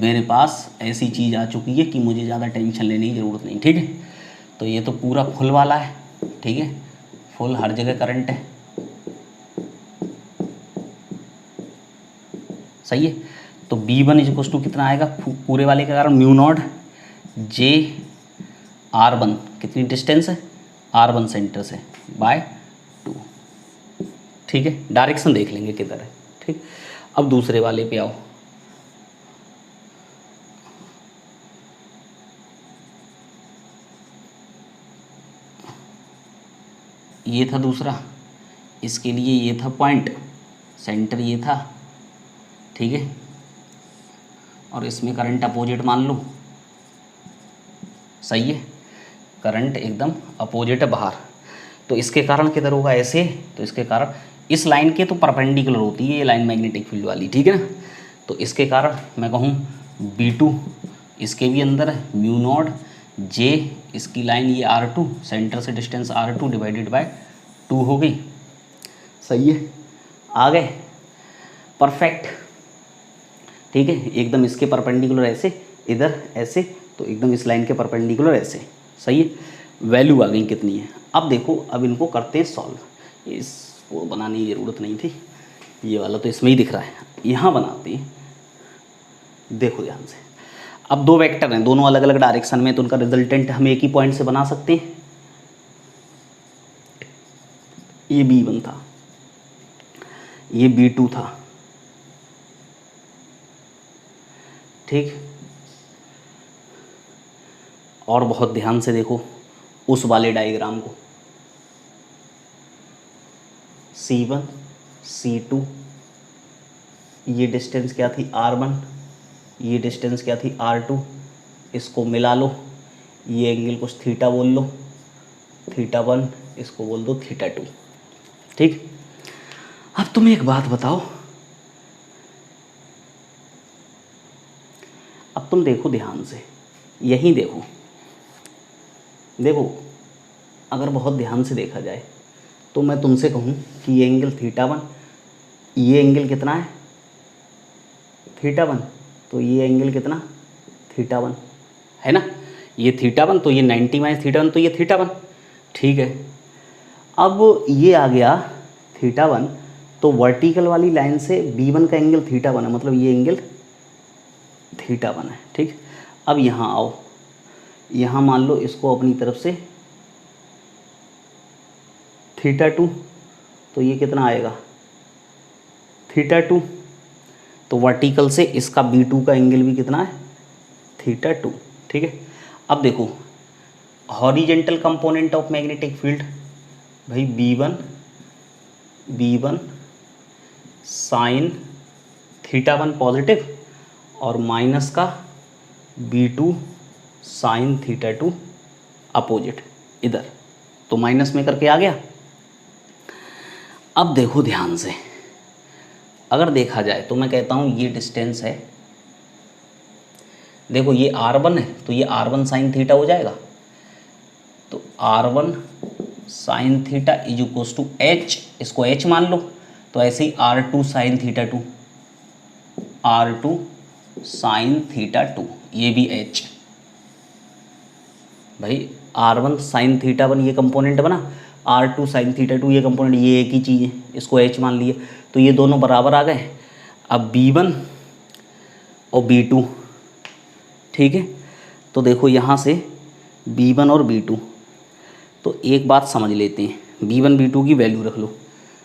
मेरे पास ऐसी चीज़ आ चुकी है कि मुझे ज़्यादा टेंशन लेने की ज़रूरत नहीं, ठीक है। तो ये तो पूरा फुल वाला है, ठीक है, फुल हर जगह करंट है, सही है। तो B1 इज टू कितना आएगा, पूरे वाले का कारण म्यू नॉट जे R1, कितनी डिस्टेंस है, R1 सेंटर से बाय 2, ठीक है, डायरेक्शन देख लेंगे किधर है, ठीक। अब दूसरे वाले पे आओ, ये था दूसरा, इसके लिए ये था पॉइंट, सेंटर ये था, ठीक है, और इसमें करंट अपोजिट मान लो, सही है, करंट एकदम अपोजिट है बाहर, तो इसके कारण किधर होगा, ऐसे, तो इसके कारण इस लाइन के तो परपेंडिकुलर होती है ये लाइन मैग्नेटिक फील्ड वाली, ठीक है ना। तो इसके कारण मैं कहूँ B2 इसके भी अंदर है, म्यू नॉट जे, इसकी लाइन ये R2, सेंटर से डिस्टेंस R2 डिवाइडेड बाय 2 हो गई, सही है, आ गए, परफेक्ट, ठीक है, एकदम इसके परपेंडिकुलर ऐसे, इधर ऐसे, तो एकदम इस लाइन के परपेंडिकुलर ऐसे, सही है। वैल्यू आ गई कितनी है। अब देखो, अब इनको करते हैं सॉल्व, इसको बनाने की ज़रूरत नहीं थी, ये वाला तो इसमें ही दिख रहा है, यहाँ बनाते हैं, देखो ध्यान से। अब दो वेक्टर हैं, दोनों अलग अलग डायरेक्शन में, तो उनका रिजल्टेंट हम एक ही पॉइंट से बना सकते हैं। ये B1 था, ये B2 था, ठीक, और बहुत ध्यान से देखो उस वाले डायग्राम को, C1 C2, ये डिस्टेंस क्या थी R1, ये डिस्टेंस क्या थी R2, इसको मिला लो, ये एंगल कुछ थीटा बोल लो, θ1, इसको बोल दो θ2, ठीक। अब तुम एक बात बताओ, अब तुम देखो ध्यान से, यहीं देखो, देखो अगर बहुत ध्यान से देखा जाए तो मैं तुमसे कहूँ कि ये एंगल θ1, ये एंगल कितना है θ1, तो ये एंगल कितना θ1 है ना, ये θ1, तो ये 90 माइनस θ1, तो ये θ1, ठीक है। अब ये आ गया θ1, तो वर्टिकल वाली लाइन से B1 का एंगल θ1 है, मतलब ये एंगल θ1 है, ठीक। अब यहाँ आओ, यहाँ मान लो इसको अपनी तरफ से θ2, तो ये कितना आएगा θ2, तो वर्टिकल से इसका B2 का एंगल भी कितना है θ2, ठीक है। अब देखो horizontal component of magnetic field, भाई B1 साइन θ1 पॉजिटिव और माइनस का B2 साइन θ2 अपोजिट इधर, तो माइनस में करके आ गया। अब देखो ध्यान से, अगर देखा जाए तो मैं कहता हूँ ये डिस्टेंस है, देखो ये R1 है, तो ये R1 साइन थीटा हो जाएगा, तो R1 sine theta is equals to H, इसको H मान लो, तो ऐसे ही R2 साइन θ2, R2 साइन θ2, ये भी H, भाई R1 साइन θ1 ये कंपोनेंट बना, R2 साइन θ2 ये कंपोनेंट, ये एक ही चीज़ है, इसको H मान लिए, तो ये दोनों बराबर आ गए। अब B1 और B2, ठीक है, तो देखो यहाँ से B1 और B2, तो एक बात समझ लेते हैं, B1 B2 की वैल्यू रख लो,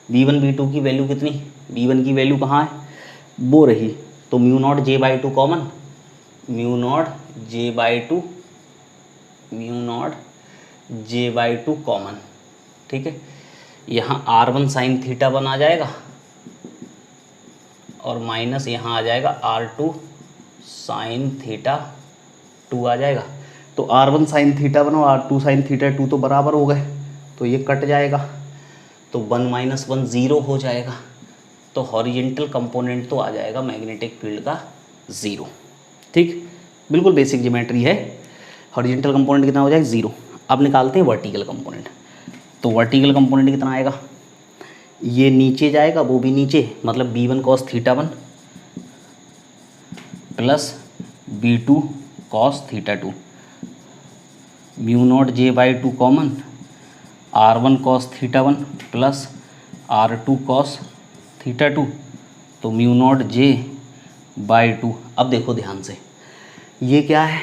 B1 B2 की वैल्यू कितनी, B1 की वैल्यू कहाँ है, वो रही, तो mu not J/2 common, mu not J/2, mu not J/2 common, ठीक है। यहाँ R1 साइन θ1 आ जाएगा और माइनस यहाँ आ जाएगा R2 साइन θ2 आ जाएगा, तो R1 साइन θ1 और R2 साइन θ2 तो बराबर हो गए, तो ये कट जाएगा, तो 1 माइनस 1 0 हो जाएगा, तो हॉरिजेंटल कंपोनेंट तो आ जाएगा मैग्नेटिक फील्ड का 0, ठीक, बिल्कुल बेसिक ज्योमेट्री है। हॉरिजेंटल कंपोनेंट कितना हो जाएगा 0। अब निकालते हैं वर्टिकल कंपोनेंट, तो वर्टिकल कंपोनेंट कितना आएगा, ये नीचे जाएगा, वो भी नीचे, मतलब B1 cos θ1 plus B2 cos θ2, mu not J/2 common, R1 cos θ1 plus R2 cos θ2, तो म्यू नॉट J/2। अब देखो ध्यान से, ये क्या है,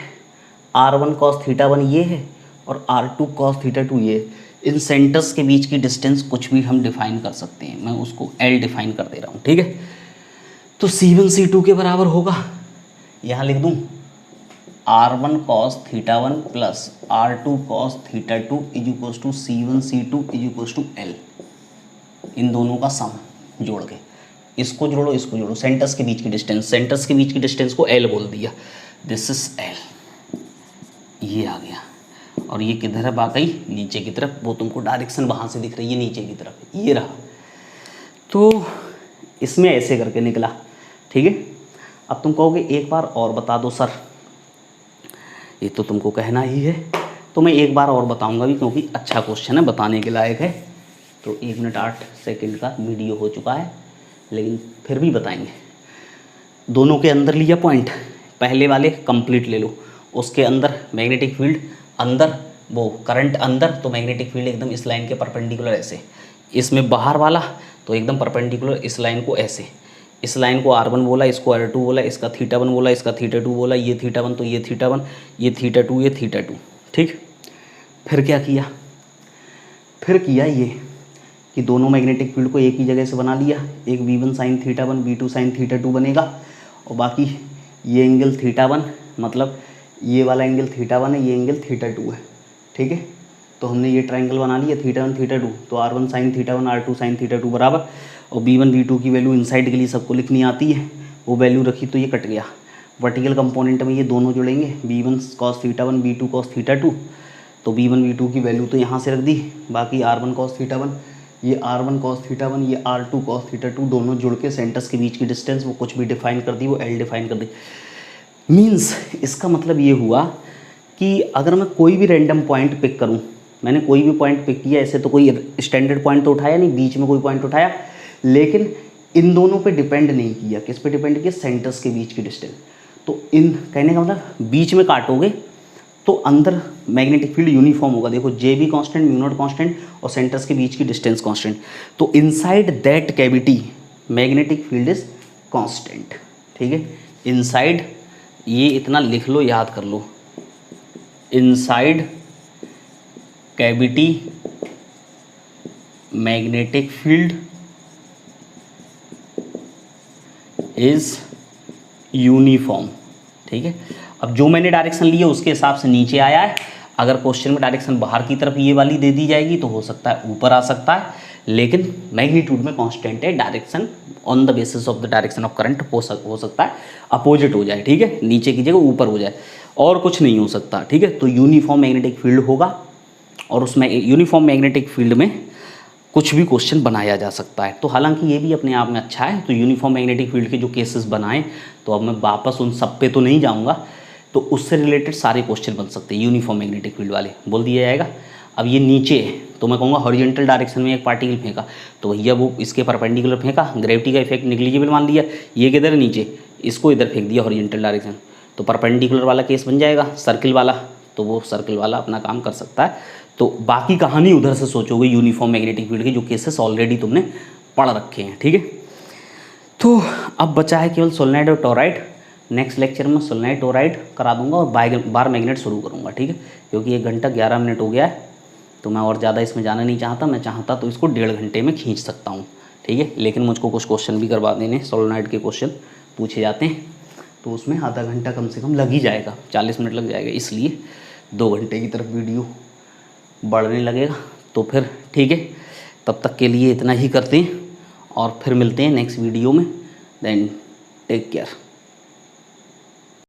R1 कॉस θ1 ये है और R2 कॉस θ2 ये है। इन सेंटर्स के बीच की डिस्टेंस कुछ भी हम डिफाइन कर सकते हैं, मैं उसको L डिफाइन कर दे रहा हूँ, ठीक है। तो C1 C2 के बराबर होगा, यहाँ लिख दूँ R1 cos θ1 plus R2 cos θ2 is equals to C1 C2 is equals to L, इन दोनों का सम जोड़ के इसको जोड़ो, सेंटर्स के बीच की डिस्टेंस, सेंटर्स के बीच की डिस्टेंस को एल बोल दिया, दिस इज एल, ये आ गया। और ये किधर है बाकी नीचे की तरफ, वो तुमको डायरेक्शन वहाँ से दिख रही है नीचे की तरफ, ये रहा। तो इसमें ऐसे करके निकला, ठीक है। अब तुम कहोगे एक बार और बता दो सर, ये तो तुमको कहना ही है, तो मैं एक बार और बताऊंगा भी, क्योंकि अच्छा क्वेश्चन है, बताने के लायक है। तो 1 मिनट 8 सेकंड का वीडियो हो चुका है, लेकिन फिर भी बताएंगे। दोनों के अंदर लिया पॉइंट, पहले वाले कंप्लीट ले लो, उसके अंदर मैग्नेटिक फील्ड अंदर, वो करंट अंदर, तो मैग्नेटिक फील्ड एकदम इस लाइन के परपेंडिकुलर ऐसे, इसमें बाहर वाला तो एकदम परपेंडिकुलर इस लाइन को ऐसे, इस लाइन को R1 बोला, इसको R2 बोला, इसका θ1 बोला, इसका θ2 बोला, ये θ1 तो ये θ1, ये θ2 ये θ2, ठीक। फिर क्या किया, फिर किया ये कि दोनों मैग्नेटिक फील्ड को एक ही जगह से बना लिया, एक V1 sin θ1 V2 sin θ2 बनेगा, और बाकी ये एंगल θ1 मतलब ये वाला एंगल θ1 है, ये एंगल θ2 है, ठीक है। तो हमने ये ट्रायंगल बना लिया θ1 θ2, तो R1 sin θ1 R2 sin θ2 बराबर, और V1 V2 की वैल्यू इनसाइड के लिए सबको लिखनी आती है, वो वैल्यू रखी तो ये कट गया। वर्टिकल कंपोनेंट में ये दोनों जुड़ेंगे, V1 cos θ1 V2 cos θ2, तो V1 V2 की वैल्यू तो यहाँ से रख दी, बाकी R1 cos θ1, ये R1 cos θ1, ये R2 cos θ2, दोनों जुड़ के सेंटर्स के बीच की डिस्टेंस वो कुछ भी डिफाइन कर दी, वो L डिफाइन कर दी। मीन्स इसका मतलब ये हुआ कि अगर मैं कोई भी रैंडम पॉइंट पिक करूँ, मैंने कोई भी पॉइंट पिक किया, ऐसे तो कोई स्टैंडर्ड पॉइंट तो उठाया नहीं, बीच में कोई पॉइंट उठाया, लेकिन इन दोनों पे डिपेंड नहीं किया, किस पे डिपेंड किया, सेंटर्स के बीच की डिस्टेंस। तो इन कहने का मतलब बीच में काटोगे तो अंदर मैग्नेटिक फील्ड यूनिफॉर्म होगा, देखो जे भी कॉन्स्टेंट, म्यू नॉट कॉन्स्टेंट, और सेंटर्स के बीच की डिस्टेंस कॉन्स्टेंट, तो inside that cavity magnetic field is constant, ठीक है। इनसाइड, ये इतना लिख लो, याद कर लो, inside cavity magnetic field is uniform, ठीक है। अब जो मैंने डायरेक्शन ली है उसके हिसाब से नीचे आया है, अगर क्वेश्चन में डायरेक्शन बाहर की तरफ ये वाली दे दी जाएगी तो हो सकता है ऊपर आ सकता है, लेकिन मैग्नीट्यूड में कांस्टेंट है, direction on the basis of the direction of current हो सकता है अपोजिट हो जाए, ठीक है, नीचे की जगह ऊपर हो जाए, और कुछ नहीं हो सकता, ठीक है। तो यूनिफॉर्म मैग्नेटिक फील्ड होगा, और उसमें यूनिफॉर्म मैग्नेटिक फील्ड में कुछ भी क्वेश्चन बनाया जा सकता है। तो हालांकि ये भी अपने आप में अच्छा है, तो यूनिफॉर्म मैग्नेटिक फील्ड के जो केसेस बनाए, तो अब मैं वापस उन सब पे तो नहीं जाऊंगा, तो उससे रिलेटेड सारे क्वेश्चन बन सकते हैं, यूनिफॉर्म मैग्नेटिक फील्ड वाले बोल दिया जाएगा। अब ये नीचे है, तो मैं कहूँगा हॉरिजॉन्टल डायरेक्शन में एक पार्टिकल फेंका, तो भैया वो इसके परपेंडिकुलर फेंका, ग्रेविटी का इफेक्ट निग्लिजिबल मान लिया, ये किधर है नीचे, इसको इधर फेंक दिया हॉरिजॉन्टल डायरेक्शन, तो परपेंडिकुलर वाला केस बन जाएगा, सर्किल वाला, तो वो सर्किल वाला अपना काम कर सकता है। तो बाकी कहानी उधर से सोचोगे, यूनिफॉर्म मैग्नेटिक फील्ड के जो केसेस ऑलरेडी तुमने पढ़ रखे हैं, ठीक है। तो अब बचा है केवल सोलेनॉइड और टोरॉइड। नेक्स्ट लेक्चर में सोलेनॉइड टोरॉइड करा दूंगा और बार मैग्नेट शुरू करूंगा, ठीक है, क्योंकि 1 घंटा 11 मिनट हो गया है, तो मैं और ज़्यादा इसमें जाना नहीं चाहता, मैं चाहता तो इसको 1.5 घंटे में खींच सकता हूँ, ठीक है, लेकिन मुझको कुछ क्वेश्चन भी करवा देने, सोलेनॉइड के क्वेश्चन पूछे जाते हैं, तो उसमें आधा घंटा कम से कम लग ही जाएगा, 40 मिनट लग जाएगा, इसलिए 2 घंटे की तरफ वीडियो बढ़ने लगेगा। तो फिर ठीक है, तब तक के लिए इतना ही करते हैं, और फिर मिलते हैं नेक्स्ट वीडियो में। Then take care.